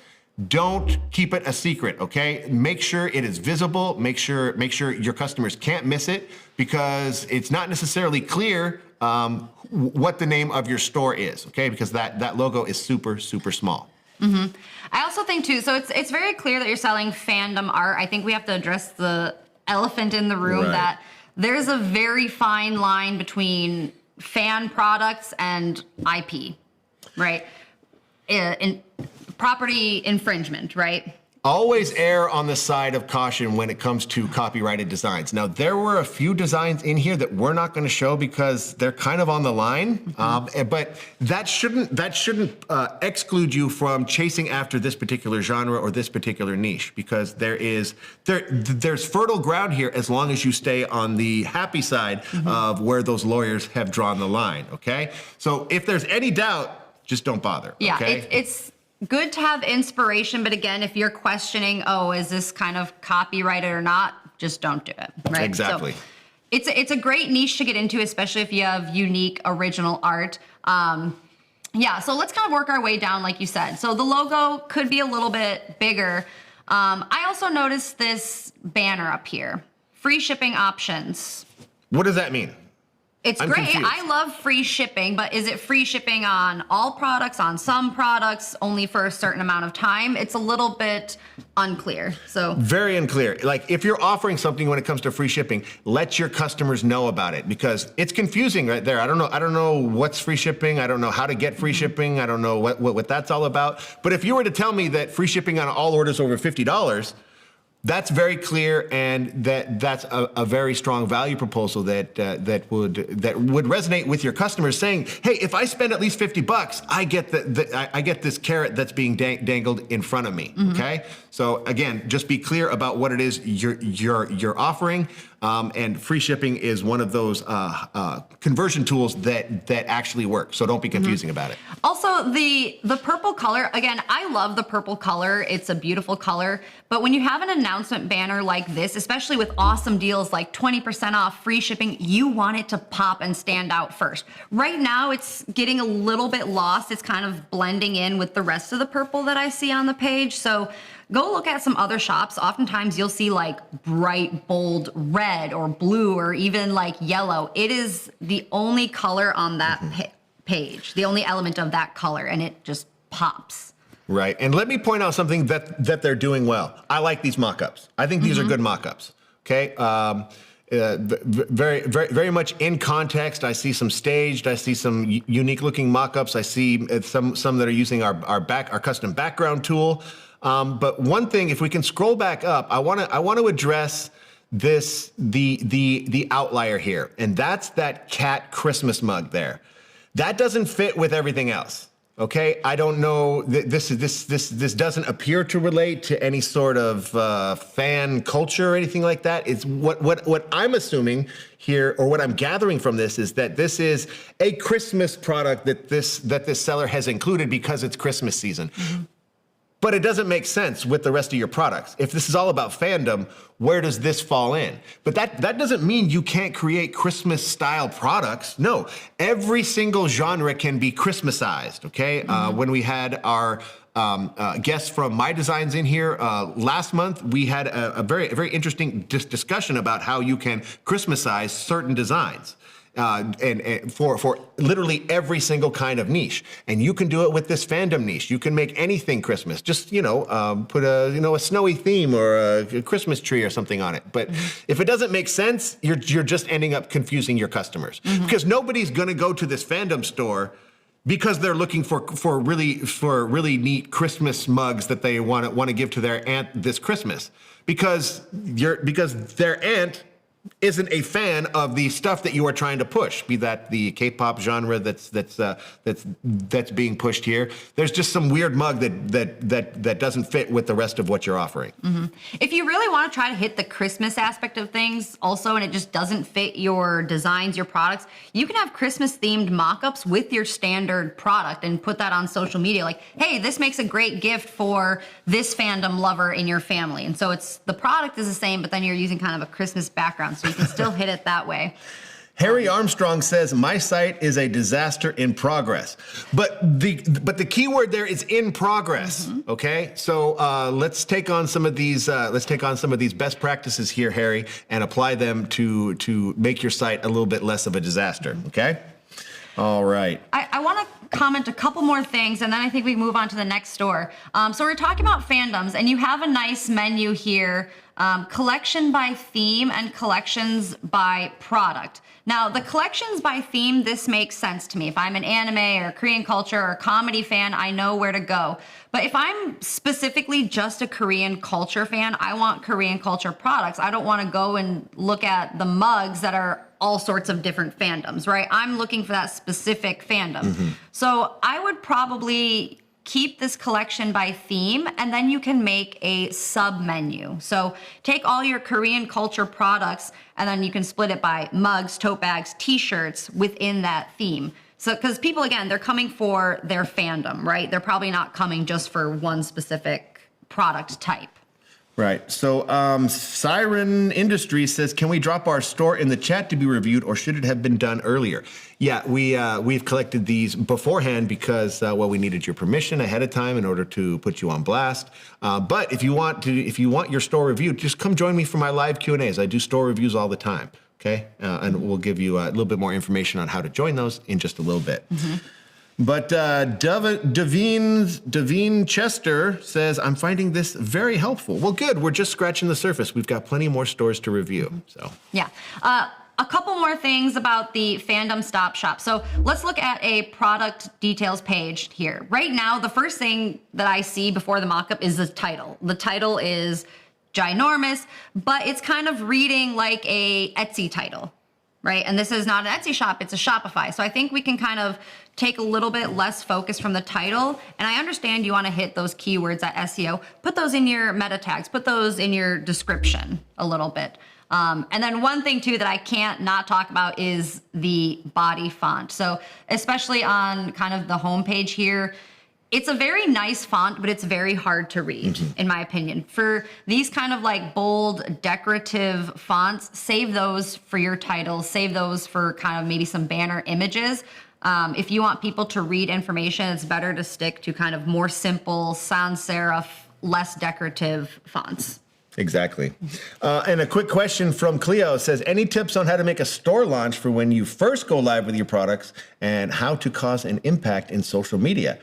don't keep it a secret, okay? Make sure it is visible. Make sure your customers can't miss it, because it's not necessarily clear what the name of your store is, okay? Because that logo is super, super small. I also think too, so it's very clear that you're selling fandom art. I think we have to address the elephant in the room, Right. that there's a very fine line between fan products and IP, right? In property infringement, right? Always err on the side of caution when it comes to copyrighted designs. Now, there were a few designs in here that we're not going to show because they're kind of on the line, but that shouldn't exclude you from chasing after this particular genre or this particular niche, because there's fertile ground here as long as you stay on the happy side of where those lawyers have drawn the line. Okay, so if there's any doubt, just don't bother. Yeah, okay? it's good to have inspiration, but again, if you're questioning, oh, is this kind of copyrighted or not, just don't do it, right? Exactly. So it's a great niche to get into, especially if you have unique original art. Yeah, so let's kind of work our way down, like you said. So the logo could be a little bit bigger. I also noticed this banner up here, free shipping options. What does that mean? It's I'm great. confused. I love free shipping, but is it free shipping on all products, on some products, only for a certain amount of time? It's a little bit unclear. So Very unclear. Like, if you're offering something when it comes to free shipping, let your customers know about it, because it's confusing right there. I don't know what's free shipping. I don't know how to get free shipping. I don't know what that's all about. But if you were to tell me that free shipping on all orders over $50, that's very clear, and that's a very strong value proposal that would resonate with your customers, saying, "Hey, if I spend at least $50, I get I get this carrot that's being dangled in front of me." Okay, so again, just be clear about what it is you're offering. And free shipping is one of those conversion tools that actually work. So don't be confusing about it. Also, the purple color, again, I love the purple color. It's a beautiful color. But when you have an announcement banner like this, especially with awesome deals like 20% off, free shipping, you want it to pop and stand out first. Right now, it's getting a little bit lost. It's kind of blending in with the rest of the purple that I see on the page. So go look at some other shops. Oftentimes you'll see like bright, bold red or blue or even like yellow. It is the only color on that page, the only element of that color, and it just pops. Right. And let me point out something that they're doing well. I like these mock-ups. I think these are good mock-ups. Okay. Very much in context. I see some staged. I see some unique looking mock-ups. I see some that are using our custom background tool. But one thing, if we can scroll back up, I want to address the outlier here, and that's that cat Christmas mug there. That doesn't fit with everything else. Okay, I don't know. This doesn't appear to relate to any sort of fan culture or anything like that. It's what I'm assuming here, or what I'm gathering from this, is that this is a Christmas product that this seller has included because it's Christmas season. But it doesn't make sense with the rest of your products. If this is all about fandom, where does this fall in? But that doesn't mean you can't create Christmas style products. No, every single genre can be Christmasized, okay? When we had our guests from My Designs in here last month, we had a very interesting discussion about how you can Christmasize certain designs. And for literally every single kind of niche, and you can do it with this fandom niche. You can make anything Christmas. Just put a snowy theme or a Christmas tree or something on it. But if it doesn't make sense, you're just ending up confusing your customers, because nobody's going to go to this fandom store because they're looking for really neat Christmas mugs that they want to give to their aunt this Christmas, because their aunt isn't a fan of the stuff that you are trying to push, be that the K-pop genre that's being pushed here. There's just some weird mug that doesn't fit with the rest of what you're offering. If you really want to try to hit the Christmas aspect of things also, and it just doesn't fit your designs, your products, you can have Christmas themed mock-ups with your standard product and put that on social media. Like, hey, this makes a great gift for this fandom lover in your family. And so the product is the same, but then you're using kind of a Christmas background, so you can still hit it that way. Harry Armstrong says, my site is a disaster in progress. But the key word there is in progress. Okay, so let's take on some of these best practices here, Harry, and apply them to make your site a little bit less of a disaster. Okay. All right. I want to comment a couple more things, and then I think we move on to the next store. So we're talking about fandoms, and you have a nice menu here. Collection by theme and collections by product. Now, the collections by theme, this makes sense to me. If I'm an anime or Korean culture or comedy fan, I know where to go. But if I'm specifically just a Korean culture fan, I want Korean culture products. I don't want to go and look at the mugs that are all sorts of different fandoms, right? I'm looking for that specific fandom. So I would probably keep this collection by theme, and then you can make a sub menu. So take all your Korean culture products, and then you can split it by mugs, tote bags, t-shirts within that theme. So, because people, again, they're coming for their fandom, right? They're probably not coming just for one specific product type. Right. So Siren Industries says, can we drop our store in the chat to be reviewed, or should it have been done earlier? Yeah, we've collected these beforehand because we needed your permission ahead of time in order to put you on blast. But if you want your store reviewed, just come join me for my live Q&As. I do store reviews all the time. Okay, and we'll give you a little bit more information on how to join those in just a little bit. But Daveen Chester says, I'm finding this very helpful. Well, good. We're just scratching the surface. We've got plenty more stores to review. So yeah. A couple more things about the Fandom Stop Shop. So let's look at a product details page here. Right now, the first thing that I see before the mockup is the title. The title is ginormous, but it's kind of reading like a Etsy title, right? And this is not an Etsy shop, it's a Shopify. So I think we can kind of take a little bit less focus from the title. And I understand you want to hit those keywords at SEO. Put those in your meta tags, put those in your description a little bit. And then one thing too that I can't not talk about is the body font. So especially on kind of the homepage here, it's a very nice font, but it's very hard to read, in my opinion. For these kind of like bold, decorative fonts, save those for your titles, save those for kind of maybe some banner images. If you want people to read information, it's better to stick to kind of more simple, sans serif, less decorative fonts. Exactly. And a quick question from Cleo says, any tips on how to make a store launch for when you first go live with your products and how to cause an impact in social media?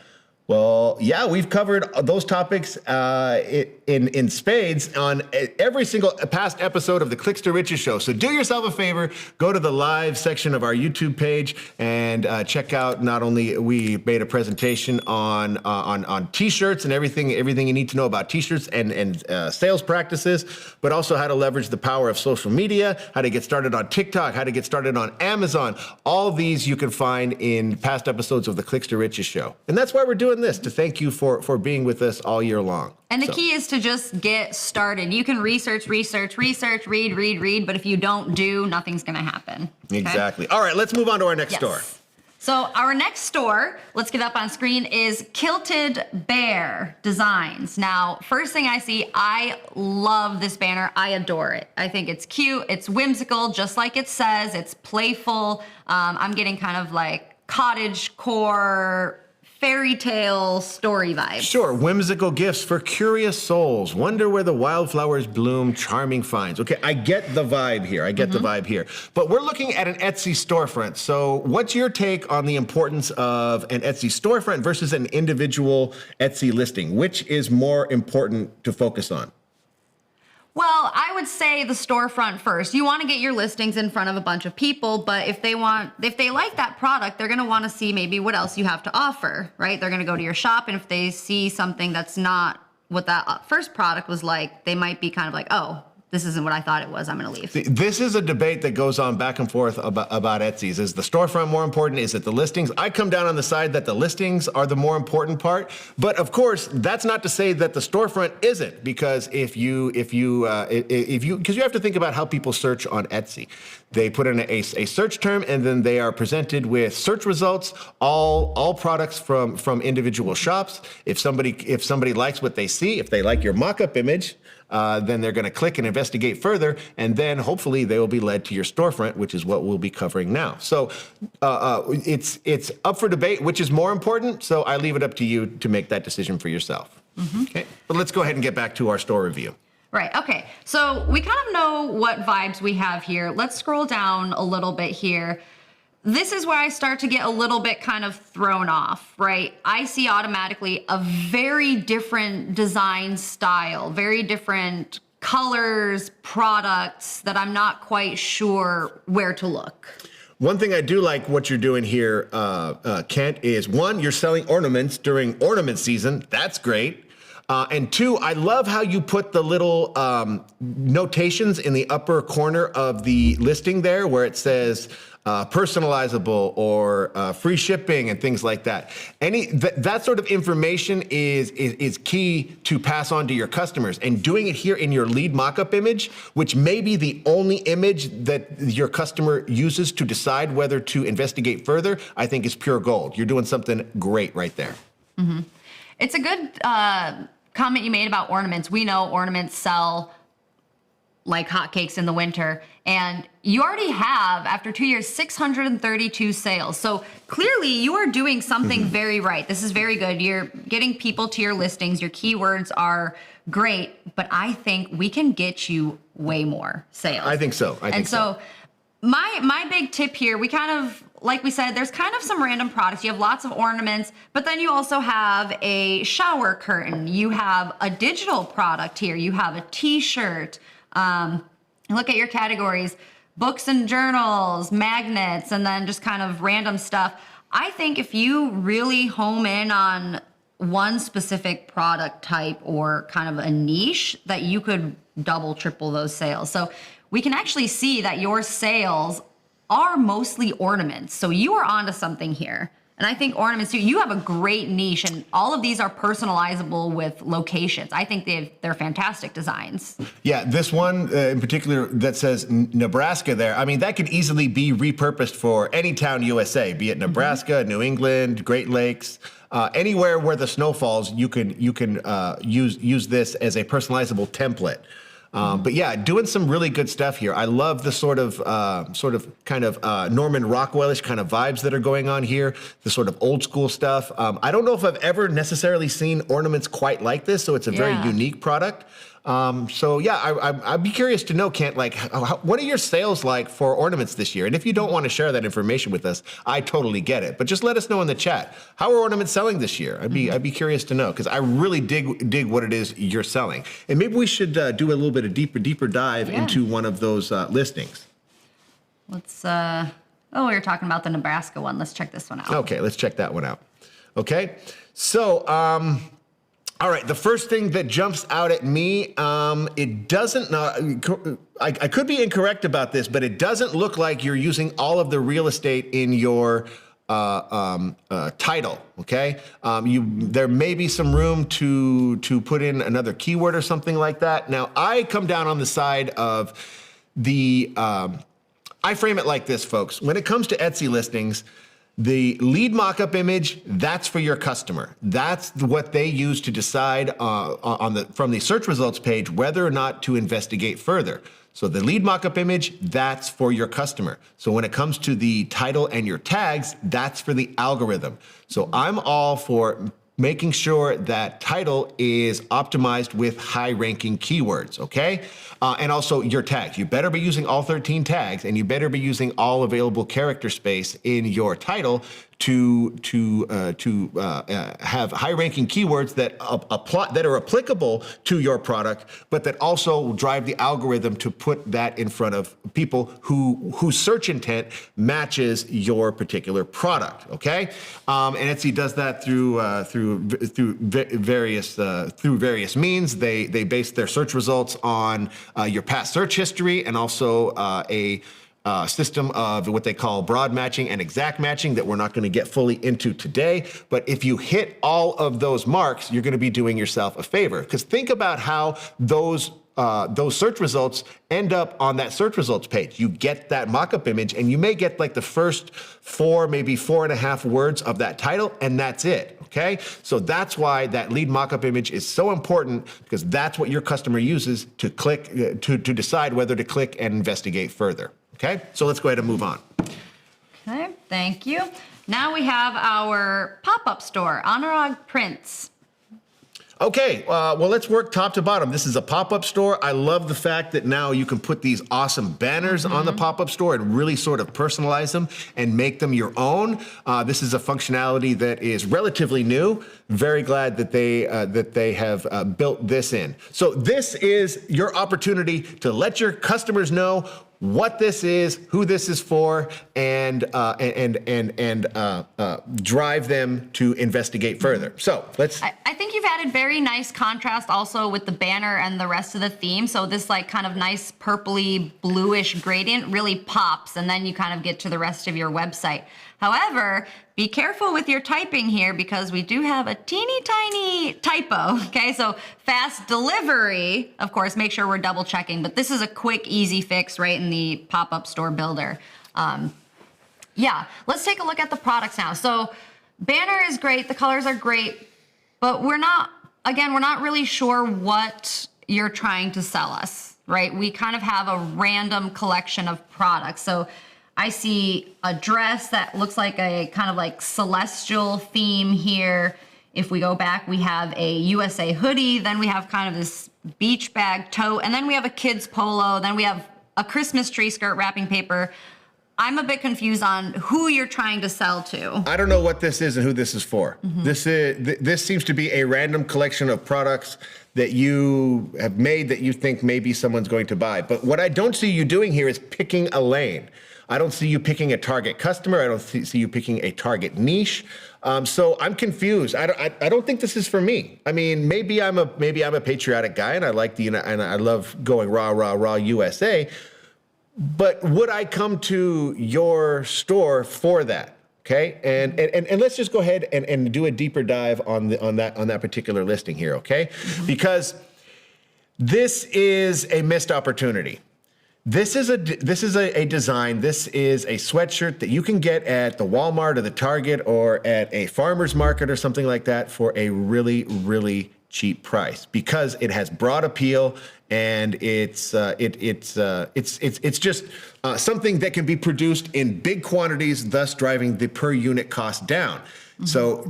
Well, yeah, we've covered those topics in spades on every single past episode of the Clicks to Riches show. So do yourself a favor, go to the live section of our YouTube page and check out. Not only we made a presentation on T-shirts and everything you need to know about T-shirts and sales practices, but also how to leverage the power of social media, how to get started on TikTok, how to get started on Amazon. All these you can find in past episodes of the Clicks to Riches show, and that's why we're doing this, to thank you for being with us all year long. And the key is to just get started. You can research, read, but if you don't do, nothing's going to happen. Okay? Exactly. All right, let's move on to our next store. So our next store, let's get up on screen, is Kilted Bear Designs. Now, first thing I see, I love this banner. I adore it. I think it's cute. It's whimsical, just like it says. It's playful. I'm getting kind of like cottagecore, fairy tale story vibes. Sure, whimsical gifts for curious souls. Wonder where the wildflowers bloom, charming finds. Okay, I get the vibe here. But we're looking at an Etsy storefront. So what's your take on the importance of an Etsy storefront versus an individual Etsy listing? Which is more important to focus on? Well, I would say the storefront first. You want to get your listings in front of a bunch of people, but if they like that product, they're going to want to see maybe what else you have to offer, right? They're going to go to your shop, and if they see something that's not what that first product was like, they might be kind of like, oh, this isn't what I thought it was, I'm going to leave. This is a debate that goes on back and forth about Etsy's. Is the storefront more important? Is it the listings? I come down on the side that the listings are the more important part. But of course, that's not to say that the storefront isn't, because because you have to think about how people search on Etsy. They put in a search term, and then they are presented with search results, all products from individual shops. If somebody likes what they see, if they like your mock-up image, then they're going to click and investigate further, and then hopefully they will be led to your storefront, which is what we'll be covering now. So it's up for debate, which is more important. So I leave it up to you to make that decision for yourself. Okay, but let's go ahead and get back to our store review. Right, okay. So we kind of know what vibes we have here. Let's scroll down a little bit here. This is where I start to get a little bit kind of thrown off, right? I see automatically a very different design style, very different colors, products that I'm not quite sure where to look. One thing I do like what you're doing here, Kent, is one, you're selling ornaments during ornament season. That's great. And two, I love how you put the little notations in the upper corner of the listing there where it says personalizable or free shipping and things like that. That sort of information is key to pass on to your customers. And doing it here in your lead mockup image, which may be the only image that your customer uses to decide whether to investigate further, I think is pure gold. You're doing something great right there. Mm-hmm. It's a good comment you made about ornaments. We know ornaments sell like hotcakes in the winter, and you already have, after 2 years, 632 sales. So clearly you are doing something very right. This is very good. You're getting people to your listings. Your keywords are great, but I think we can get you way more sales. I think so. So my big tip here, we kind of, like we said, there's kind of some random products. You have lots of ornaments, but then you also have a shower curtain. You have a digital product here. You have a t-shirt. Look at your categories, books and journals, magnets, and then just kind of random stuff. I think if you really home in on one specific product type or kind of a niche, that you could double, triple those sales. So we can actually see that your sales are mostly ornaments. So you are onto something here. And I think ornaments too, you have a great niche, and all of these are personalizable with locations. I think they're fantastic designs. Yeah, this one in particular that says Nebraska there, I mean, that could easily be repurposed for any town USA, be it Nebraska, New England, Great Lakes, anywhere where the snow falls, you can use this as a personalizable template. But yeah, doing some really good stuff here. I love the sort of Norman Rockwell-ish kind of vibes that are going on here, the sort of old school stuff. I don't know if I've ever necessarily seen ornaments quite like this, so it's a very unique product. So yeah, I'd be curious to know, Kent, like, what are your sales like for ornaments this year? And if you don't want to share that information with us, I totally get it. But just let us know in the chat. How are ornaments selling this year? I'd be curious to know, because I really dig what it is you're selling. And maybe we should do a little bit of deeper dive into one of those listings. Let's. Oh, we were talking about the Nebraska one. Let's check this one out. Okay, let's check that one out. Okay, so. All right, the first thing that jumps out at me, it doesn't, I could be incorrect about this, but it doesn't look like you're using all of the real estate in your title, okay? There may be some room to put in another keyword or something like that. Now, I come down on the side of the, I frame it like this, folks. When it comes to Etsy listings, the lead mockup image, that's for your customer. That's what they use to decide from the search results page whether or not to investigate further. So the lead mockup image, that's for your customer. So when it comes to the title and your tags, that's for the algorithm. So I'm all for making sure that title is optimized with high-ranking keywords, okay? And also your tags. You better be using all 13 tags, and you better be using all available character space in your title to have high-ranking keywords that are applicable to your product, but that also drive the algorithm to put that in front of people whose search intent matches your particular product. Okay, and Etsy does that through various means. They base their search results on your past search history, and also a system of what they call broad matching and exact matching that we're not going to get fully into today. But if you hit all of those marks, you're going to be doing yourself a favor. Because think about how those search results end up on that search results page. You get that mock-up image, and you may get like the first 4, maybe 4.5 words of that title, and that's it. Okay, so that's why that lead mock-up image is so important, because that's what your customer uses to click to decide whether to click and investigate further. Okay, so let's go ahead and move on. Okay, thank you. Now we have our pop-up store, Anurag Prints. Okay, well, let's work top to bottom. This is a pop-up store. I love the fact that now you can put these awesome banners on the pop-up store and really sort of personalize them and make them your own. This is a functionality that is relatively new. Very glad that they have built this in. So this is your opportunity to let your customers know what this is, who this is for, and drive them to investigate further. So let's. I think you've added very nice contrast also with the banner and the rest of the theme. So this like kind of nice purpley bluish gradient really pops, and then you kind of get to the rest of your website. However, be careful with your typing here, because we do have a teeny tiny typo. Okay, so fast delivery, of course, make sure we're double checking, but this is a quick, easy fix right in the pop-up store builder. Yeah, let's take a look at the products now. So banner is great, the colors are great, but we're not really sure what you're trying to sell us, right? We kind of have a random collection of products. So I see a dress that looks like a kind of like celestial theme here. If we go back, we have a USA hoodie, then we have kind of this beach bag tote, and then we have a kid's polo, then we have a Christmas tree skirt wrapping paper. I'm a bit confused on who you're trying to sell to. I don't know what this is and who this is for. This seems to be a random collection of products that you have made that you think maybe someone's going to buy. But what I don't see you doing here is picking a lane. I don't see you picking a target customer. I don't see you picking a target niche. So I'm confused. I don't think this is for me. I mean, maybe I'm a patriotic guy, and I like and I love going rah USA. But would I come to your store for that? Okay, and let's just go ahead and do a deeper dive on that particular listing here, okay? Because this is a missed opportunity. This is a design. This is a sweatshirt that you can get at the Walmart or the Target or at a farmer's market or something like that for a really, really cheap price, because it has broad appeal and it's just something that can be produced in big quantities, thus driving the per unit cost down. So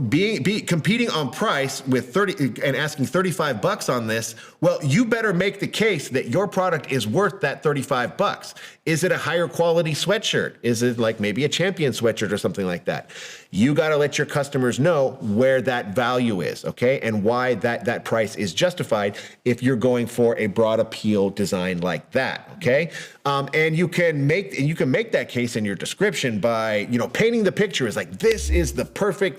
competing on price with 30 and asking $35 on this, well, you better make the case that your product is worth that $35. Is it a higher quality sweatshirt? Is it like maybe a Champion sweatshirt or something like that? You got to let your customers know where that value is, okay? And why that price is justified if you're going for a broad appeal design like that, okay? And you can make that case in your description by, painting the picture as like, this is the perfect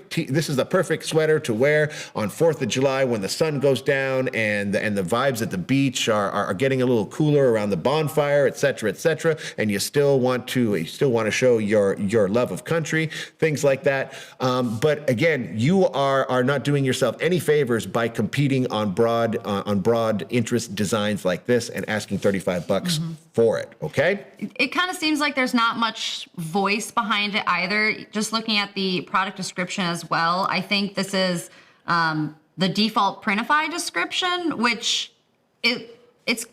sweater to wear on 4th of July when the sun goes down and the vibes at the beach are getting a little cooler around the bonfire, et cetera, and you still want to show your love of country, things like that. But again, you are not doing yourself any favors by competing on broad interest designs like this and asking $35 for it. Okay. It kind of seems like there's not much voice behind it either. Just looking at the product description as well, I think this is the default Printify description, which it's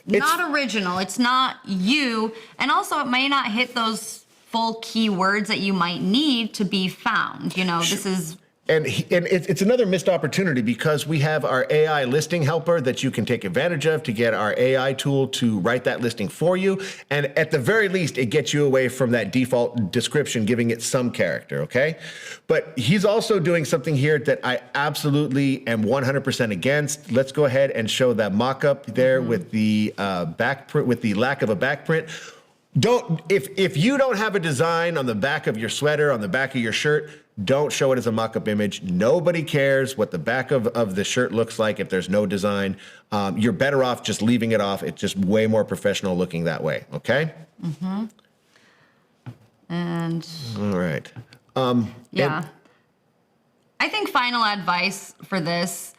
not original. It's not you, and also it may not hit those full keywords that you might need to be found. This is. And it's another missed opportunity, because we have our AI listing helper that you can take advantage of to get our AI tool to write that listing for you. And at the very least, it gets you away from that default description, giving it some character, okay? But he's also doing something here that I absolutely am 100% against. Let's go ahead and show that mock-up there with the back print, with the lack of a back print. If you don't have a design on the back of your sweater, on the back of your shirt, don't show it as a mock-up image. Nobody cares what the back of the shirt looks like if there's no design. You're better off just leaving it off. It's just way more professional looking that way, okay? And all right. I think final advice for this: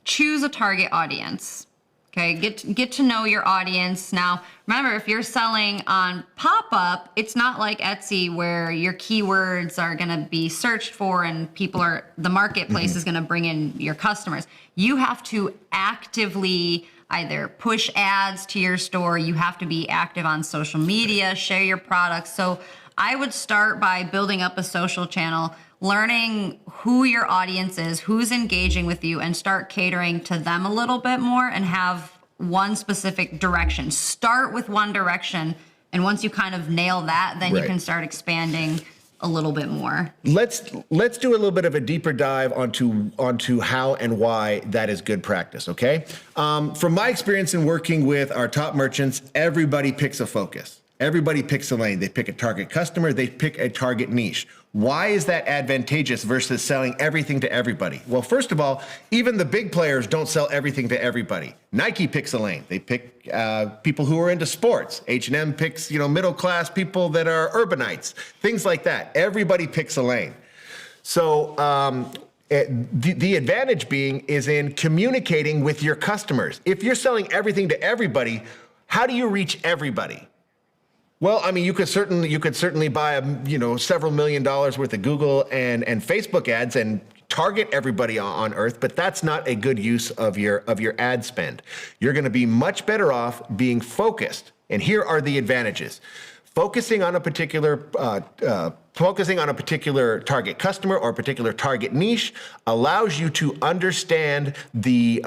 choose a target audience. Okay, get to know your audience. Now, remember, if you're selling on pop-up, it's not like Etsy where your keywords are gonna be searched for and the marketplace is gonna bring in your customers. You have to actively either push ads to your store, you have to be active on social media, share your products. So I would start by building up a social channel, learning who your audience is, who's engaging with you, and start catering to them a little bit more and have one specific direction. Start with one direction, and once you kind of nail that, then you can start expanding a little bit more. Let's do a little bit of a deeper dive onto how and why that is good practice, okay? From my experience in working with our top merchants, everybody picks a focus. Everybody picks a lane. They pick a target customer. They pick a target niche. Why is that advantageous versus selling everything to everybody? Well, first of all, even the big players don't sell everything to everybody. Nike picks a lane. They pick people who are into sports. H&M picks, middle class people that are urbanites, things like that. Everybody picks a lane. So the advantage being is in communicating with your customers. If you're selling everything to everybody, how do you reach everybody? Well, I mean, you could certainly buy several $1 million worth of Google and Facebook ads and target everybody on earth, but that's not a good use of your ad spend. You're going to be much better off being focused. And here are the advantages. Focusing on a particular target customer or a particular target niche allows you to understand the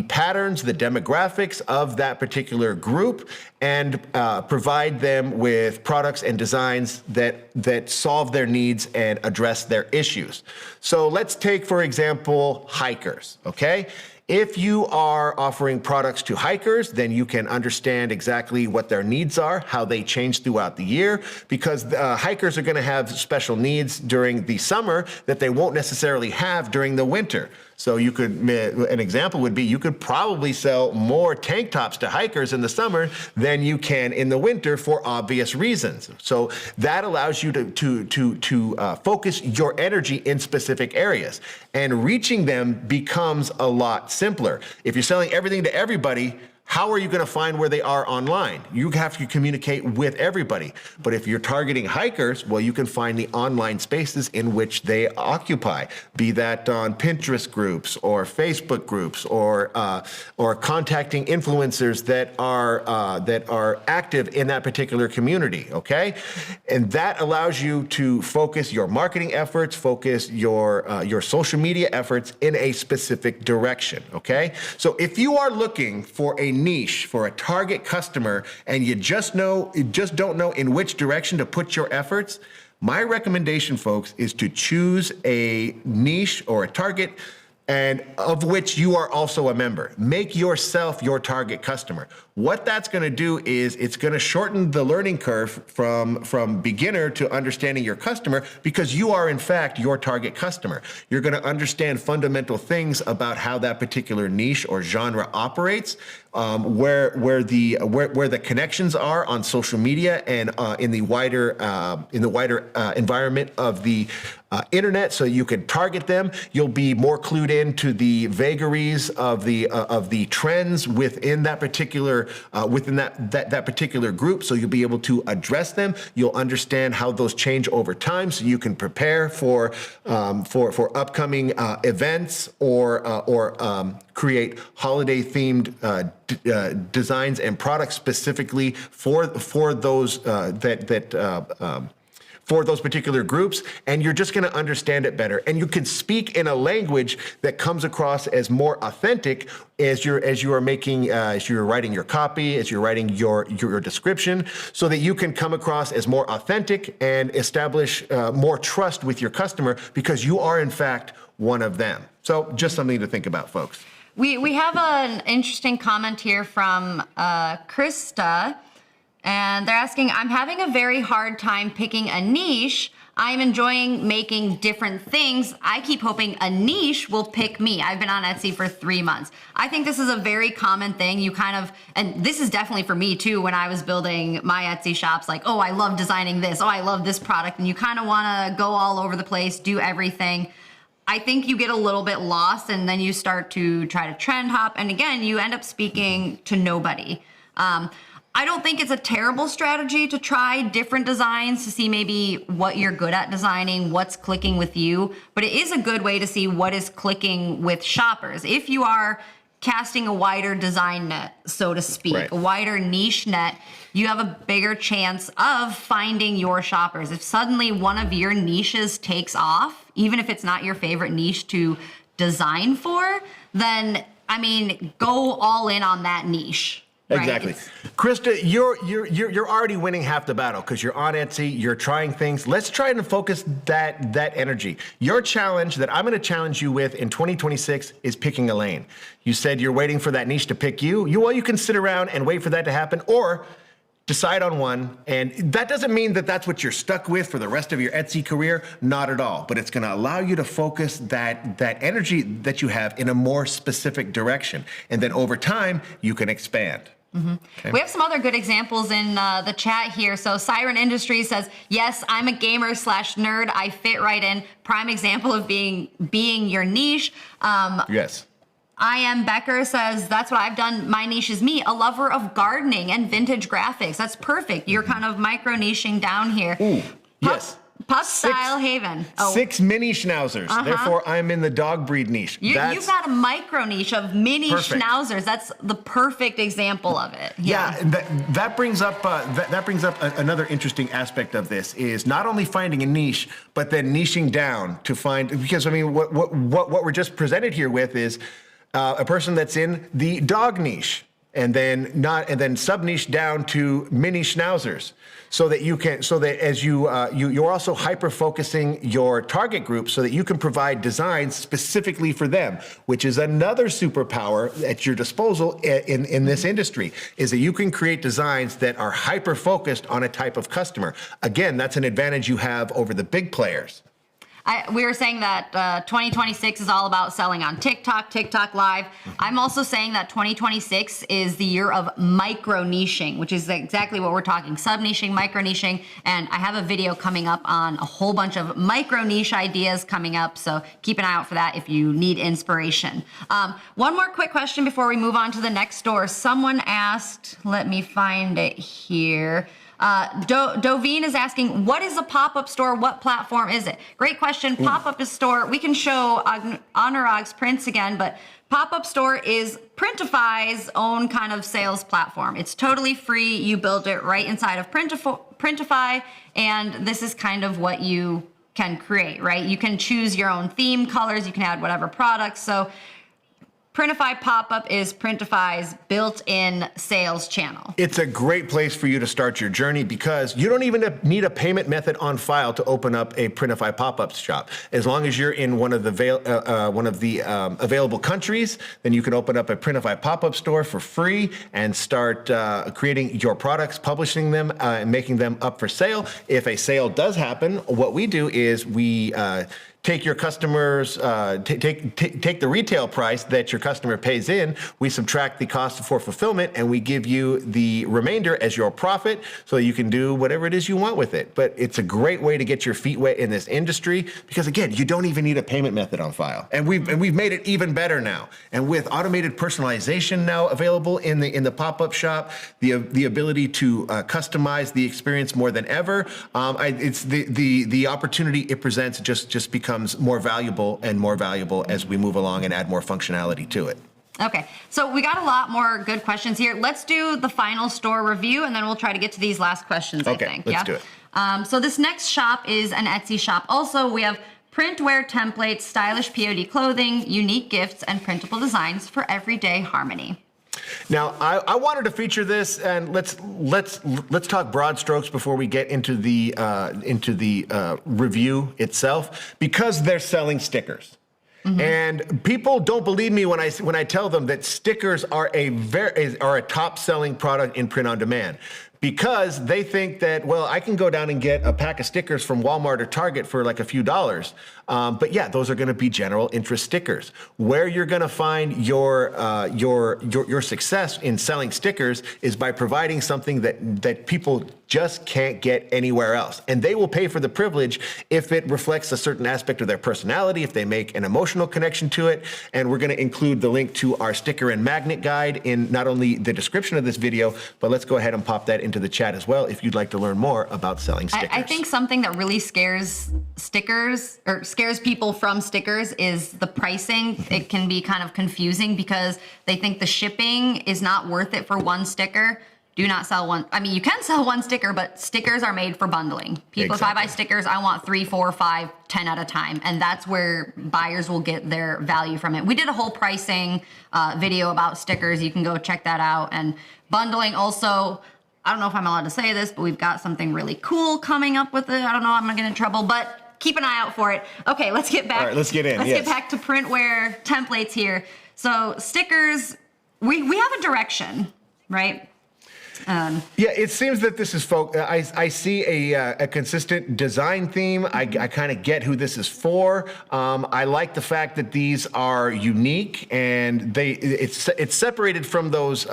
patterns, the demographics of that particular group, and provide them with products and designs that solve their needs and address their issues. So let's take, for example, hikers, okay? If you are offering products to hikers, then you can understand exactly what their needs are, how they change throughout the year, because hikers are going to have special needs during the summer that they won't necessarily have during the winter. So you could, an example would be, you could probably sell more tank tops to hikers in the summer than you can in the winter for obvious reasons. So that allows you to focus your energy in specific areas, and reaching them becomes a lot simpler. If you're selling everything to everybody, how are you going to find where they are online? You have to communicate with everybody. But if you're targeting hikers, well, you can find the online spaces in which they occupy, be that on Pinterest groups or Facebook groups, or contacting influencers that are active in that particular community. Okay, and that allows you to focus your marketing efforts, focus your social media efforts in a specific direction. Okay, so if you are looking for a niche, for a target customer, and you just don't know in which direction to put your efforts, my recommendation, folks, is to choose a niche or a target and of which you are also a member. Make yourself your target customer. What that's going to do is it's going to shorten the learning curve from beginner to understanding your customer, because you are in fact your target customer. You're going to understand fundamental things about how that particular niche or genre operates, where the connections are on social media and in the wider environment of the internet, so you can target them. You'll be more clued into the vagaries of the trends within that particular that particular group, so you'll be able to address them. You'll understand how those change over time, so you can prepare for upcoming events or create holiday themed designs and products specifically for those for those particular groups, and you're just going to understand it better. And you can speak in a language that comes across as more authentic as you're writing your copy, as you're writing your description, so that you can come across as more authentic and establish more trust with your customer, because you are in fact one of them. So just something to think about, folks. We have an interesting comment here from Krista. And they're asking, I'm having a very hard time picking a niche. I'm enjoying making different things. I keep hoping a niche will pick me. I've been on Etsy for 3 months. I think this is a very common thing. And this is definitely for me too, when I was building my Etsy shops, like, oh, I love designing this. Oh, I love this product. And you kind of want to go all over the place, do everything. I think you get a little bit lost, and then you start to try to trend hop. And again, you end up speaking to nobody. I don't think it's a terrible strategy to try different designs to see maybe what you're good at designing, what's clicking with you, but it is a good way to see what is clicking with shoppers. If you are casting a wider design net, so to speak, right, a wider niche net, you have a bigger chance of finding your shoppers. If suddenly one of your niches takes off, even if it's not your favorite niche to design for, then, I mean, go all in on that niche. Right? Exactly. Krista, you're already winning half the battle, because you're on Etsy, you're trying things. Let's try and focus that energy. Your challenge that I'm going to challenge you with in 2026 is picking a lane. You said you're waiting for that niche to pick you. Well, you can sit around and wait for that to happen, or decide on one. And that doesn't mean that that's what you're stuck with for the rest of your Etsy career. Not at all. But it's going to allow you to focus that energy that you have in a more specific direction. And then over time, you can expand. Mm-hmm. Okay. We have some other good examples in the chat here. So Siren Industries says, yes, I'm a gamer / nerd. I fit right in. Prime example of being your niche. Yes. I Am Becker says, that's what I've done. My niche is me, a lover of gardening and vintage graphics. That's perfect. You're kind of micro niching down here. Ooh, yes. Pup Style Haven. Oh. 6 mini schnauzers. Therefore, I'm in the dog breed niche. You've got a micro niche of mini schnauzers. That's the perfect example of it. Yeah, that brings up another interesting aspect of this, is not only finding a niche, but then niching down to find, because I mean, what we're just presented here with is a person that's in the dog niche. and then sub niche down to mini schnauzers, so that as you're also hyper focusing your target group so that you can provide designs specifically for them, which is another superpower at your disposal in this industry, is that you can create designs that are hyper focused on a type of customer. Again, that's an advantage you have over the big players. We were saying that 2026 is all about selling on TikTok, TikTok Live. I'm also saying that 2026 is the year of micro niching, which is exactly what we're talking, sub niching, micro niching. And I have a video coming up on a whole bunch of micro niche ideas coming up. So keep an eye out for that if you need inspiration. One more quick question before we move on to the next store. Someone asked, let me find it here. Dovine is asking, what is a pop-up store? What platform is it? Great question. Pop-up store, we can show Anurag's prints again, but pop-up store is Printify's own kind of sales platform. It's totally free. You build it right inside of Printify, and this is kind of what you can create, right? You can choose your own theme, colors, you can add whatever products. So Printify Pop-Up is Printify's built-in sales channel. It's a great place for you to start your journey because you don't even need a payment method on file to open up a Printify Pop-Up shop. As long as you're in one of the available countries, then you can open up a Printify Pop-Up store for free and start creating your products, publishing them, and making them up for sale. If a sale does happen, what we do is we take your customers, take the retail price that your customer pays in, we subtract the cost for fulfillment, and we give you the remainder as your profit so that you can do whatever it is you want with it. But it's a great way to get your feet wet in this industry because, again, you don't even need a payment method on file. And we've made it even better now. And with automated personalization now available in the pop-up shop, the ability to customize the experience more than ever, it's the opportunity it presents just becomes more valuable and more valuable as we move along and add more functionality to it. Okay, so we got a lot more good questions here. Let's do the final store review and then we'll try to get to these last questions, I think. Let's do it. So this next shop is an Etsy shop. Also, we have printwear templates, stylish POD clothing, unique gifts, and printable designs for everyday harmony. Now, I wanted to feature this, and let's talk broad strokes before we get into the review itself, because they're selling stickers. Mm-hmm. And people don't believe me when I tell them that stickers are a top selling product in print on demand. Because they think that, well, I can go down and get a pack of stickers from Walmart or Target for like a few dollars. But yeah, those are going to be general interest stickers. Where you're going to find your success in selling stickers is by providing something that people just can't get anywhere else. And they will pay for the privilege if it reflects a certain aspect of their personality, if they make an emotional connection to it. And we're going to include the link to our sticker and magnet guide in not only the description of this video, but let's go ahead and pop that into the chat as well if you'd like to learn more about selling stickers. I think something that really scares stickers or scares people from stickers is the pricing. It can be kind of confusing because they think the shipping is not worth it for one sticker. Do not sell one. I mean, you can sell one sticker, but stickers are made for bundling. People, exactly. If I buy stickers, I want 3, 4, 5, 10 at a time. And that's where buyers will get their value from it. We did a whole pricing video about stickers. You can go check that out. And bundling also, I don't know if I'm allowed to say this, but we've got something really cool coming up with it. I don't know, I'm gonna get in trouble, but keep an eye out for it. Okay, let's get back. All right, let's get in. Let's get back to printwear templates here. So stickers, we have a direction, right? Yeah, it seems that this is I see a consistent design theme. I kind of get who this is for. I like the fact that these are unique and it's separated from those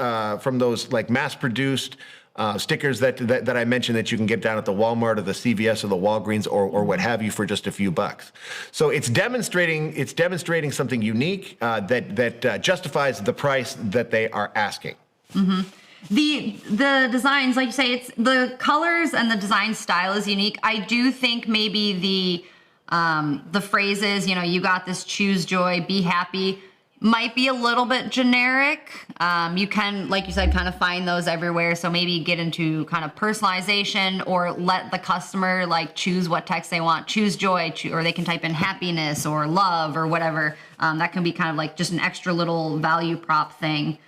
like mass-produced stickers that I mentioned that you can get down at the Walmart or the CVS or the Walgreens or what have you for just a few bucks. So it's demonstrating something unique that justifies the price that they are asking. Mm-hmm. The designs, like you say, it's the colors and the design style is unique. I do think maybe the phrases, you got this, choose joy, be happy, might be a little bit generic. You can, like you said, kind of find those everywhere. So maybe get into kind of personalization or let the customer like choose what text they want, choose joy, or they can type in happiness or love or whatever. That can be kind of like just an extra little value prop thing.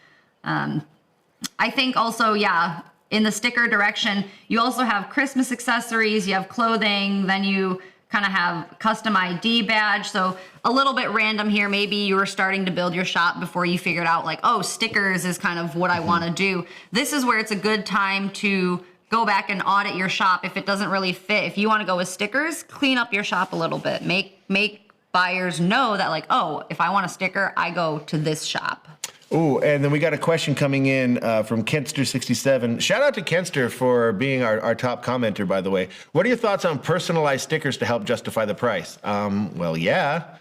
I think also, yeah, in the sticker direction, you also have Christmas accessories, you have clothing, then you kind of have custom ID badge. So a little bit random here. Maybe you were starting to build your shop before you figured out like, oh, stickers is kind of what I want to do. This is where it's a good time to go back and audit your shop if it doesn't really fit. If you want to go with stickers, clean up your shop a little bit. Make buyers know that like, oh, if I want a sticker, I go to this shop. Ooh, and then we got a question coming in from Kenster67. Shout out to Kenster for being our top commenter, by the way. What are your thoughts on personalized stickers to help justify the price? Well, yeah.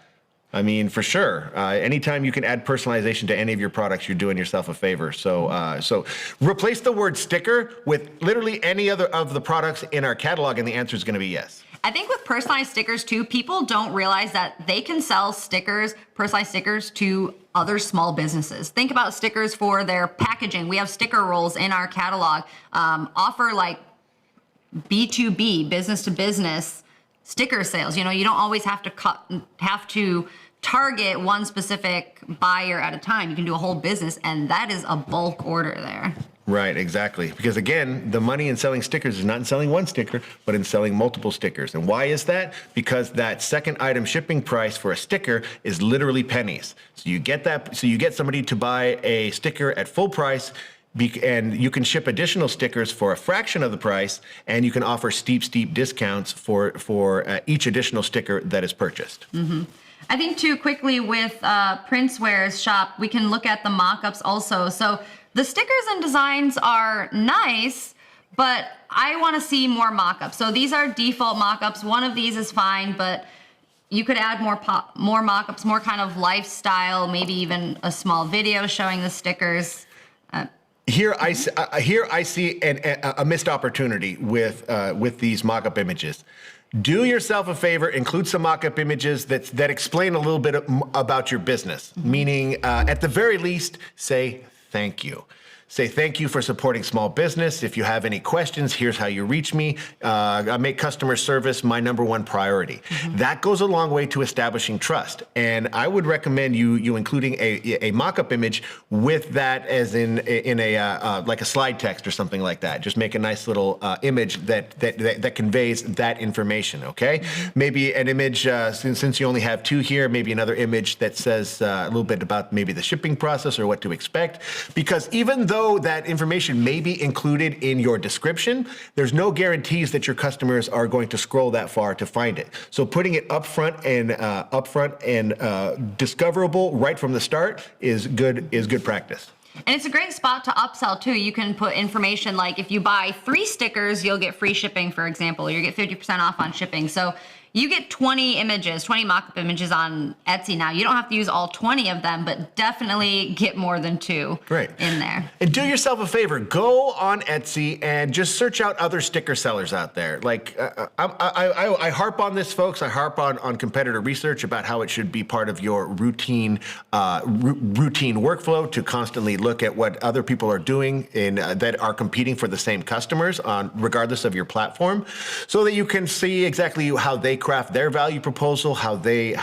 I mean, for sure. Anytime you can add personalization to any of your products, you're doing yourself a favor. So replace the word sticker with literally any other of the products in our catalog, and the answer is going to be yes. I think with personalized stickers too, people don't realize that they can sell stickers, personalized stickers to other small businesses. Think about stickers for their packaging. We have sticker rolls in our catalog. Offer like B2B, business to business sticker sales. You know, you don't always have to target one specific buyer at a time. You can do a whole business, and that is a bulk order there. Right, exactly. Because again, the money in selling stickers is not in selling one sticker, but in selling multiple stickers. And why is that? Because that second item shipping price for a sticker is literally pennies. So you get somebody to buy a sticker at full price, and you can ship additional stickers for a fraction of the price, and you can offer steep discounts for each additional sticker that is purchased. Mm-hmm. I think too, quickly with Princeware's shop, we can look at the mockups also. So the stickers and designs are nice, but I want to see more mockups. So these are default mockups. One of these is fine, but you could add more mockups, more kind of lifestyle, maybe even a small video showing the stickers. Here I see a missed opportunity with these mock-up images. Do yourself a favor, include some mock-up images that explain a little bit about your business. Mm-hmm. Meaning, at the very least, say thank you. Say thank you for supporting small business. If you have any questions, here's how you reach me. I make customer service my #1 priority. Mm-hmm. That goes a long way to establishing trust. And I would recommend you including a mock-up image with that as in a like a slide text or something like that. Just make a nice little image that conveys that information. Okay, mm-hmm. Maybe an image since you only have 2 here. Maybe another image that says a little bit about maybe the shipping process or what to expect. Because even though that information may be included in your description, there's no guarantees that your customers are going to scroll that far to find it. So putting it upfront and discoverable right from the start is good practice. And it's a great spot to upsell too. You can put information like if you buy 3 stickers, you'll get free shipping, for example, or you get 50% off on shipping. So you get 20 mock-up images on Etsy now. You don't have to use all 20 of them, but definitely get more than 2 in there. And do yourself a favor, go on Etsy and just search out other sticker sellers out there. Like I harp on this, folks. I harp on competitor research about how it should be part of your routine workflow to constantly look at what other people are doing that are competing for the same customers regardless of your platform, so that you can see exactly how they craft their value proposal, how they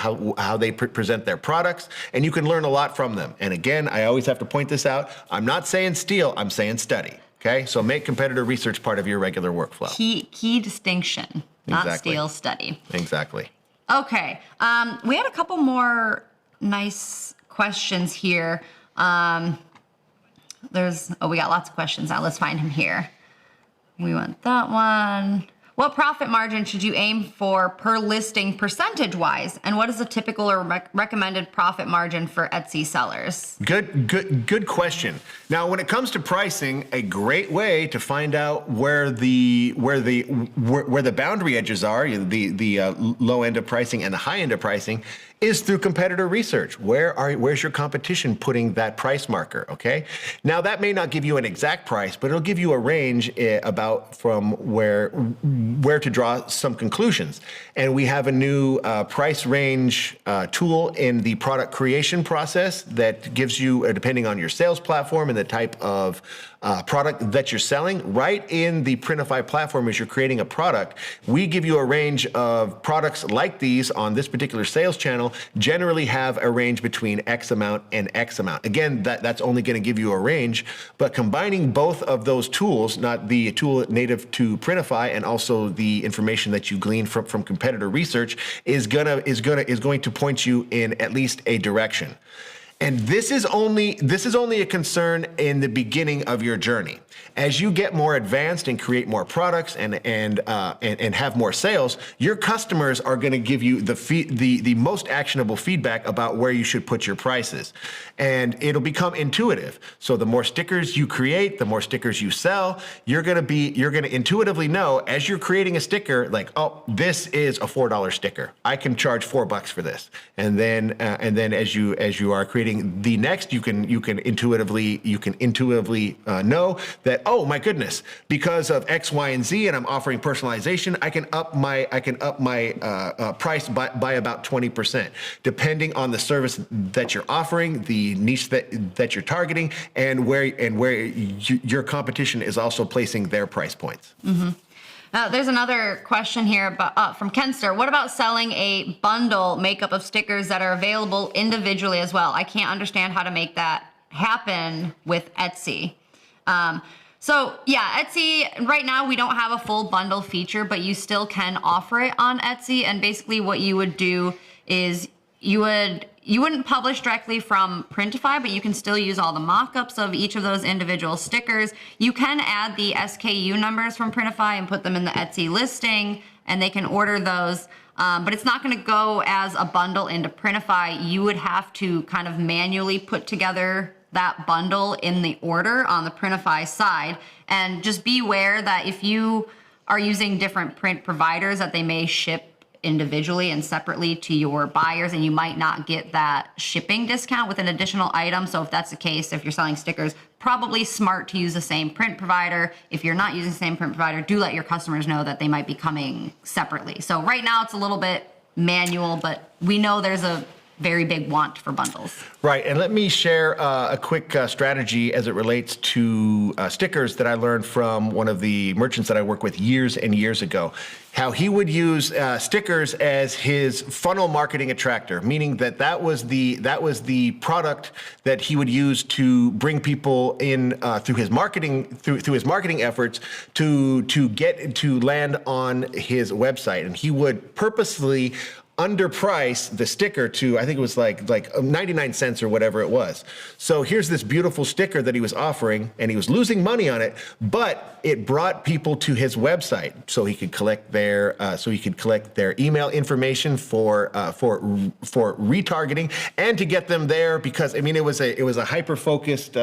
present their products, and you can learn a lot from them. And again, I always have to point this out. I'm not saying steal, I'm saying study. Okay, so make competitor research part of your regular workflow. Key distinction, not steal, study. Exactly. Okay, we had a couple more nice questions here. We got lots of questions now. Let's find him here. We want that one. What profit margin should you aim for per listing percentage-wise? And what is a typical or recommended profit margin for Etsy sellers? Good question. Now, when it comes to pricing, a great way to find out where the boundary edges are, the low end of pricing and the high end of pricing, is through competitor research. Where's your competition putting that price marker, okay? Now that may not give you an exact price, but it'll give you a range about from where to draw some conclusions. And we have a new price range tool in the product creation process that gives you, depending on your sales platform and the type of product that you're selling, right in the Printify platform as you're creating a product, we give you a range of products like these on this particular sales channel channel generally have a range between X amount and X amount. Again, that's only going to give you a range, but combining both of those tools, not the tool native to Printify and also the information that you glean from competitor research, is going to point you in at least a direction. And this is only a concern in the beginning of your journey. As you get more advanced and create more products and have more sales, your customers are going to give you the most actionable feedback about where you should put your prices, and it'll become intuitive. So the more stickers you create, the more stickers you sell, you're going to intuitively know as you're creating a sticker, like, oh, this is a $4 sticker. I can charge $4 for this, and then as you are creating the next, you can intuitively know that, oh my goodness, because of X, Y, and Z, and I'm offering personalization, I can up my price by about 20%, depending on the service that you're offering, the niche that you're targeting, and where your competition is also placing their price points. Mm-hmm. There's another question here from Kenster. What about selling a bundle makeup of stickers that are available individually as well? I can't understand how to make that happen with Etsy. So yeah, Etsy, right now we don't have a full bundle feature, but you still can offer it on Etsy. And basically what you would do is you wouldn't publish directly from Printify, but you can still use all the mockups of each of those individual stickers. You can add the SKU numbers from Printify and put them in the Etsy listing, and they can order those. But it's not going to go as a bundle into Printify. You would have to kind of manually put together that bundle in the order on the Printify side. And just be aware that if you are using different print providers, that they may ship individually and separately to your buyers, and you might not get that shipping discount with an additional item. So if that's the case, if you're selling stickers, probably smart to use the same print provider. If you're not using the same print provider, do let your customers know that they might be coming separately. So right now it's a little bit manual, but we know there's a very big want for bundles. Right, and let me share a quick strategy as it relates to stickers that I learned from one of the merchants that I worked with years and years ago. How he would use stickers as his funnel marketing attractor, meaning that was the product that he would use to bring people in through his marketing efforts to land on his website, and he would purposely underprice the sticker to, I think it was like 99 cents or whatever it was. So here's this beautiful sticker that he was offering, and he was losing money on it, but it brought people to his website so he could collect their email information for retargeting, and to get them there, because I mean it was a hyper focused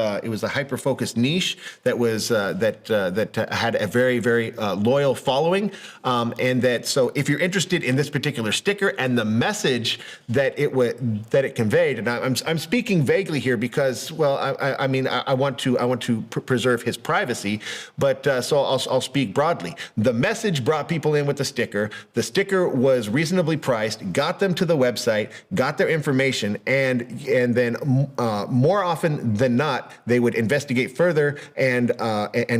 niche that had a very, very loyal following, and that, so if you're interested in this particular sticker and the message that it conveyed, and I'm speaking vaguely here because, well, I want to preserve his privacy, but so I'll speak broadly. The message brought people in with the sticker. The sticker was reasonably priced, got them to the website, got their information, and then more often than not, they would investigate further and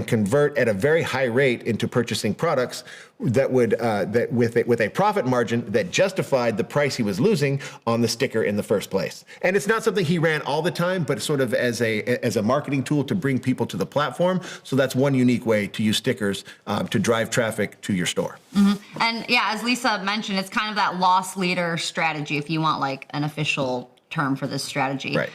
convert at a very high rate into purchasing products that would with a profit margin that justified the price he was losing on the sticker in the first place. And it's not something he ran all the time, but sort of as a marketing tool to bring people to the platform. So that's one unique way to use stickers to drive traffic to your store. Mm-hmm. And yeah, as Lisa mentioned, it's kind of that loss leader strategy, if you want like an official term for this strategy. Right.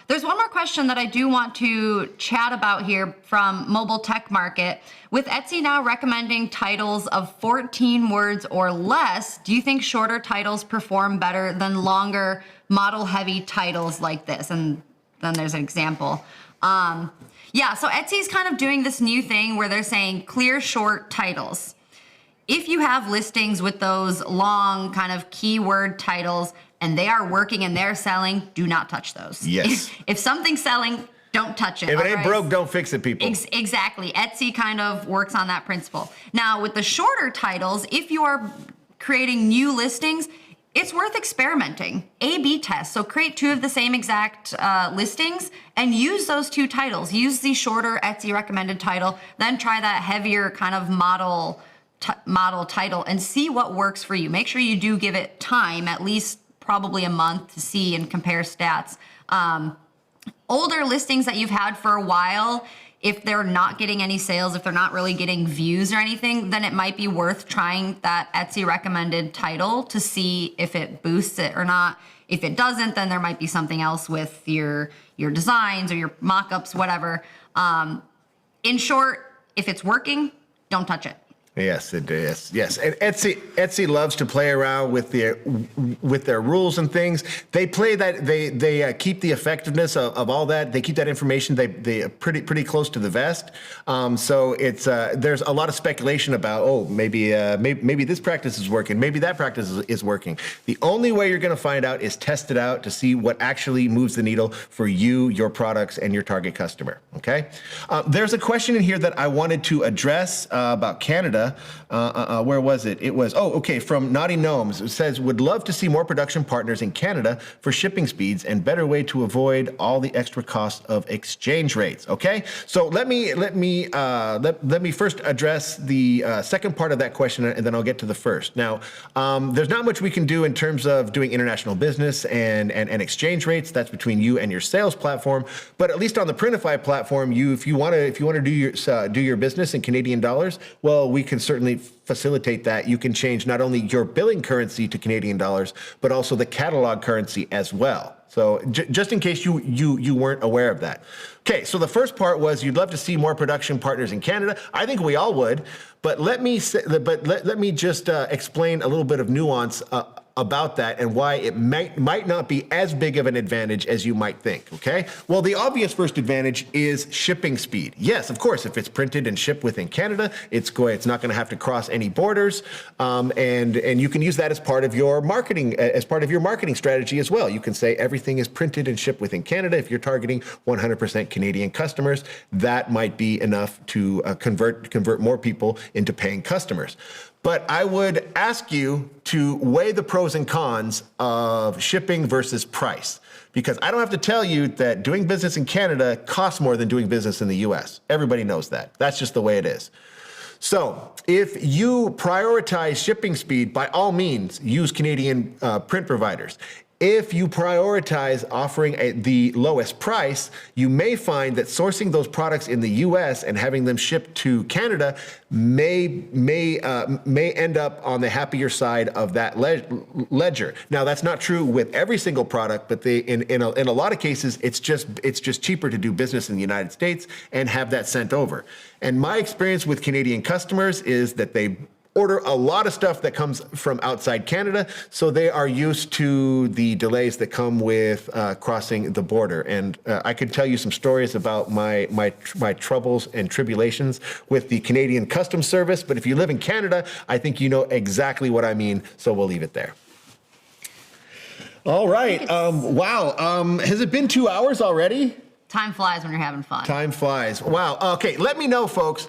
There's one more question that I do want to chat about here from Mobile Tech Market. With Etsy now recommending titles of 14 words or less, do you think shorter titles perform better than longer model-heavy titles like this? And then there's an example. Yeah, so Etsy's kind of doing this new thing where they're saying clear short titles. If you have listings with those long kind of keyword titles and they are working and they're selling, do not touch those. Yes. If something's selling, don't touch it. If it ain't broke, don't fix it, people. Exactly. Etsy kind of works on that principle. Now, with the shorter titles, if you are creating new listings, it's worth experimenting. A/B test. So create two of the same exact listings and use those two titles. Use the shorter Etsy recommended title, then try that heavier kind of model title and see what works for you. Make sure you do give it time, at least probably a month to see and compare stats. Older listings that you've had for a while, if they're not getting any sales, if they're not really getting views or anything, then it might be worth trying that Etsy recommended title to see if it boosts it or not. If it doesn't, then there might be something else with your designs or your mock-ups, whatever. In short, if it's working, don't touch it. Yes, it is. Yes, and Etsy loves to play around with their rules and things. They play that. They keep the effectiveness of all that. They keep that information. They are pretty close to the vest. So it's there's a lot of speculation about maybe this practice is working. Maybe that practice is working. The only way you're going to find out is test it out to see what actually moves the needle for you, your products, and your target customer. Okay. There's a question in here that I wanted to address about Canada. Where was it? It was, from Naughty Gnomes. It says, would love to see more production partners in Canada for shipping speeds and better way to avoid all the extra costs of exchange rates. Okay, so let me first address the second part of that question, and then I'll get to the first. Now, there's not much we can do in terms of doing international business and exchange rates. That's between you and your sales platform. But at least on the Printify platform, if you want to do your business in Canadian dollars, well, we can certainly facilitate that. You can change not only your billing currency to Canadian dollars, but also the catalog currency as well. So just in case you weren't aware of that. Okay, so the first part was you'd love to see more production partners in Canada. I think we all would, but let me just explain a little bit of nuance about that and why it might not be as big of an advantage as you might think, okay? Well, the obvious first advantage is shipping speed. Yes, of course, if it's printed and shipped within Canada, it's not gonna have to cross any borders, and you can use that as part of your marketing strategy as well. You can say everything is printed and shipped within Canada. If you're targeting 100% Canadian customers, that might be enough to convert more people into paying customers. But I would ask you to weigh the pros and cons of shipping versus price, because I don't have to tell you that doing business in Canada costs more than doing business in the US. Everybody knows that. That's just the way it is. So if you prioritize shipping speed, by all means, use Canadian print providers. If you prioritize offering the lowest price, you may find that sourcing those products in the US and having them shipped to Canada may end up on the happier side of that ledger. Now, that's not true with every single product, but in a lot of cases, it's just cheaper to do business in the United States and have that sent over. And my experience with Canadian customers is that they order a lot of stuff that comes from outside Canada, so they are used to the delays that come with crossing the border. And I could tell you some stories about my troubles and tribulations with the Canadian Customs Service, but if you live in Canada, I think you know exactly what I mean, so we'll leave it there. All right, wow, has it been 2 hours already? Time flies when you're having fun. Time flies, wow. Okay, let me know, folks.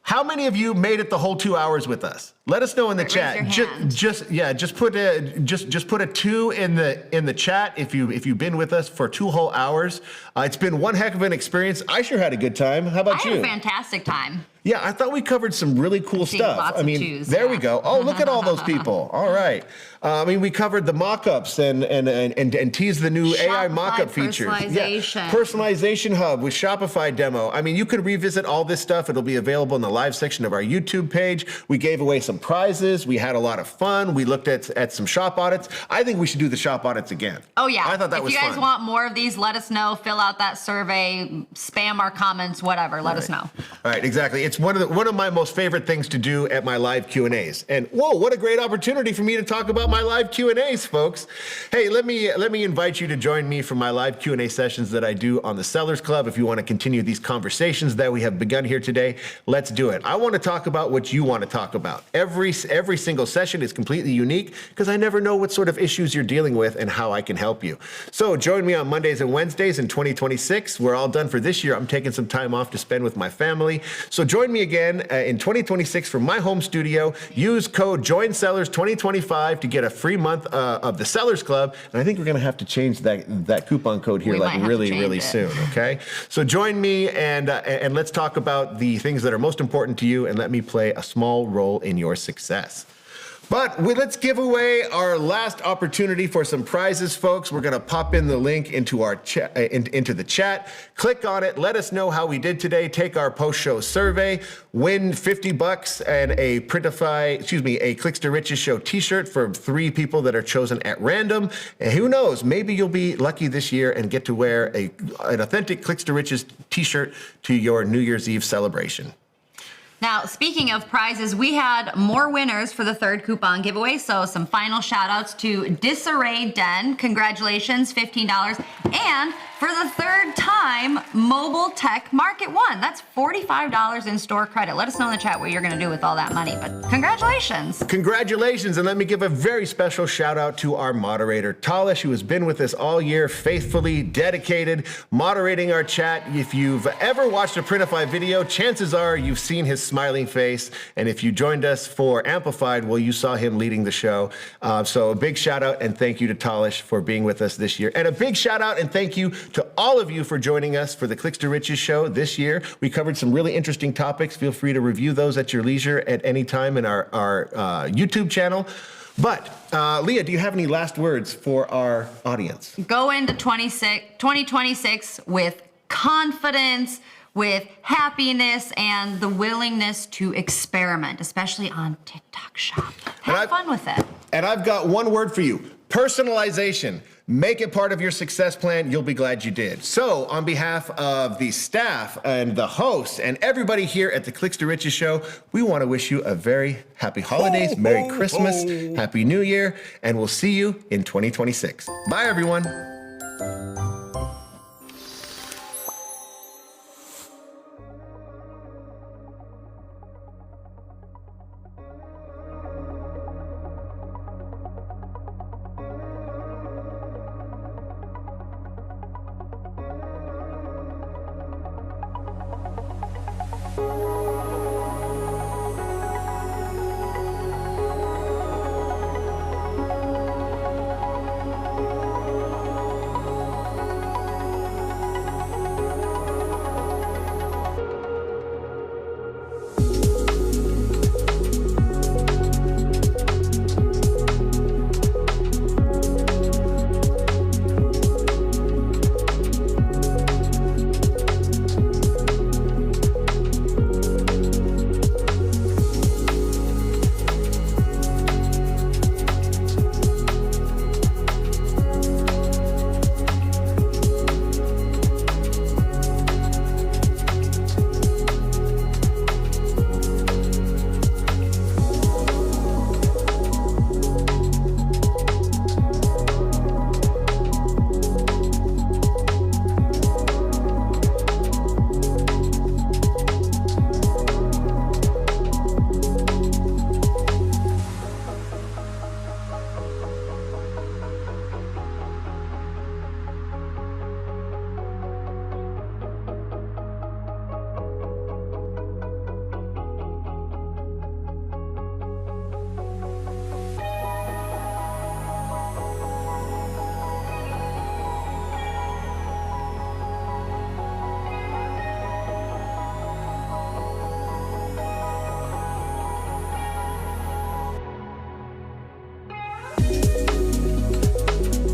How many of you made it the whole 2 hours with us? Let us know in the chat. Just put a 2 in the chat if you've been with us for 2 whole hours. It's been one heck of an experience. I sure had a good time. How about you? I had a fantastic time. Yeah, I thought we covered some really cool stuff. I mean, there we go. Oh, look at all those people. All right. I mean, we covered the mockups and teased the new Shopify AI mockup features. Personalization. Yeah. Personalization hub with Shopify demo. I mean, you can revisit all this stuff. It'll be available in the live section of our YouTube page. We gave away some prizes. We had a lot of fun. We looked at some shop audits. I think we should do the shop audits again. Oh yeah. I thought that was fun. If you guys want more of these, let us know. Fill out that survey, spam our comments, whatever. Let us know. All right, exactly. It's one of my most favorite things to do at my live Q&As. And whoa, what a great opportunity for me to talk about my live Q&As, folks. Hey, let me invite you to join me for my live Q&A sessions that I do on the Sellers Club. If you want to continue these conversations that we have begun here today, let's do it. I want to talk about what you want to talk about. Every single session is completely unique because I never know what sort of issues you're dealing with and how I can help you. So join me on Mondays and Wednesdays in 2026. We're all done for this year. I'm taking some time off to spend with my family. So join me again in 2026 from my home studio. Use code JOINSELLERS2025 to get a free month of the Sellers Club. And I think we're going to have to change that coupon code here like really soon. Okay. So join me and let's talk about the things that are most important to you and let me play a small role in your success. But let's give away our last opportunity for some prizes, folks. We're gonna pop in the link into our chat, into the chat. Click on it. Let us know how we did today. Take our post-show survey. Win $50 and a Printify, a Clicks to Riches Show T-shirt for 3 people that are chosen at random. And who knows? Maybe you'll be lucky this year and get to wear an authentic Clicks to Riches T-shirt to your New Year's Eve celebration. Now, speaking of prizes, we had more winners for the 3rd coupon giveaway. So some final shout outs to Disarray Den. Congratulations, $15. And for the 3rd time, Mobile Tech Market won. That's $45 in store credit. Let us know in the chat what you're going to do with all that money. But congratulations. Congratulations. And let me give a very special shout out to our moderator, Talish, who has been with us all year, faithfully dedicated, moderating our chat. If you've ever watched a Printify video, chances are you've seen his smiling face. And if you joined us for Amplified, well, you saw him leading the show. So a big shout out and thank you to Talish for being with us this year. And a big shout out and thank you to all of you for joining us for the Clicks to Riches show this year. We covered some really interesting topics. Feel free to review those at your leisure at any time in our YouTube channel. But Leah, do you have any last words for our audience? Go into 2026 with confidence, with happiness, and the willingness to experiment, especially on TikTok Shop. Have fun with it. And I've got one word for you: personalization. Make it part of your success plan. You'll be glad you did. So on behalf of the staff and the hosts and everybody here at the Clicks to Riches show, we want to wish you a very happy holidays, Merry Christmas, Happy New Year, and we'll see you in 2026. Bye, everyone.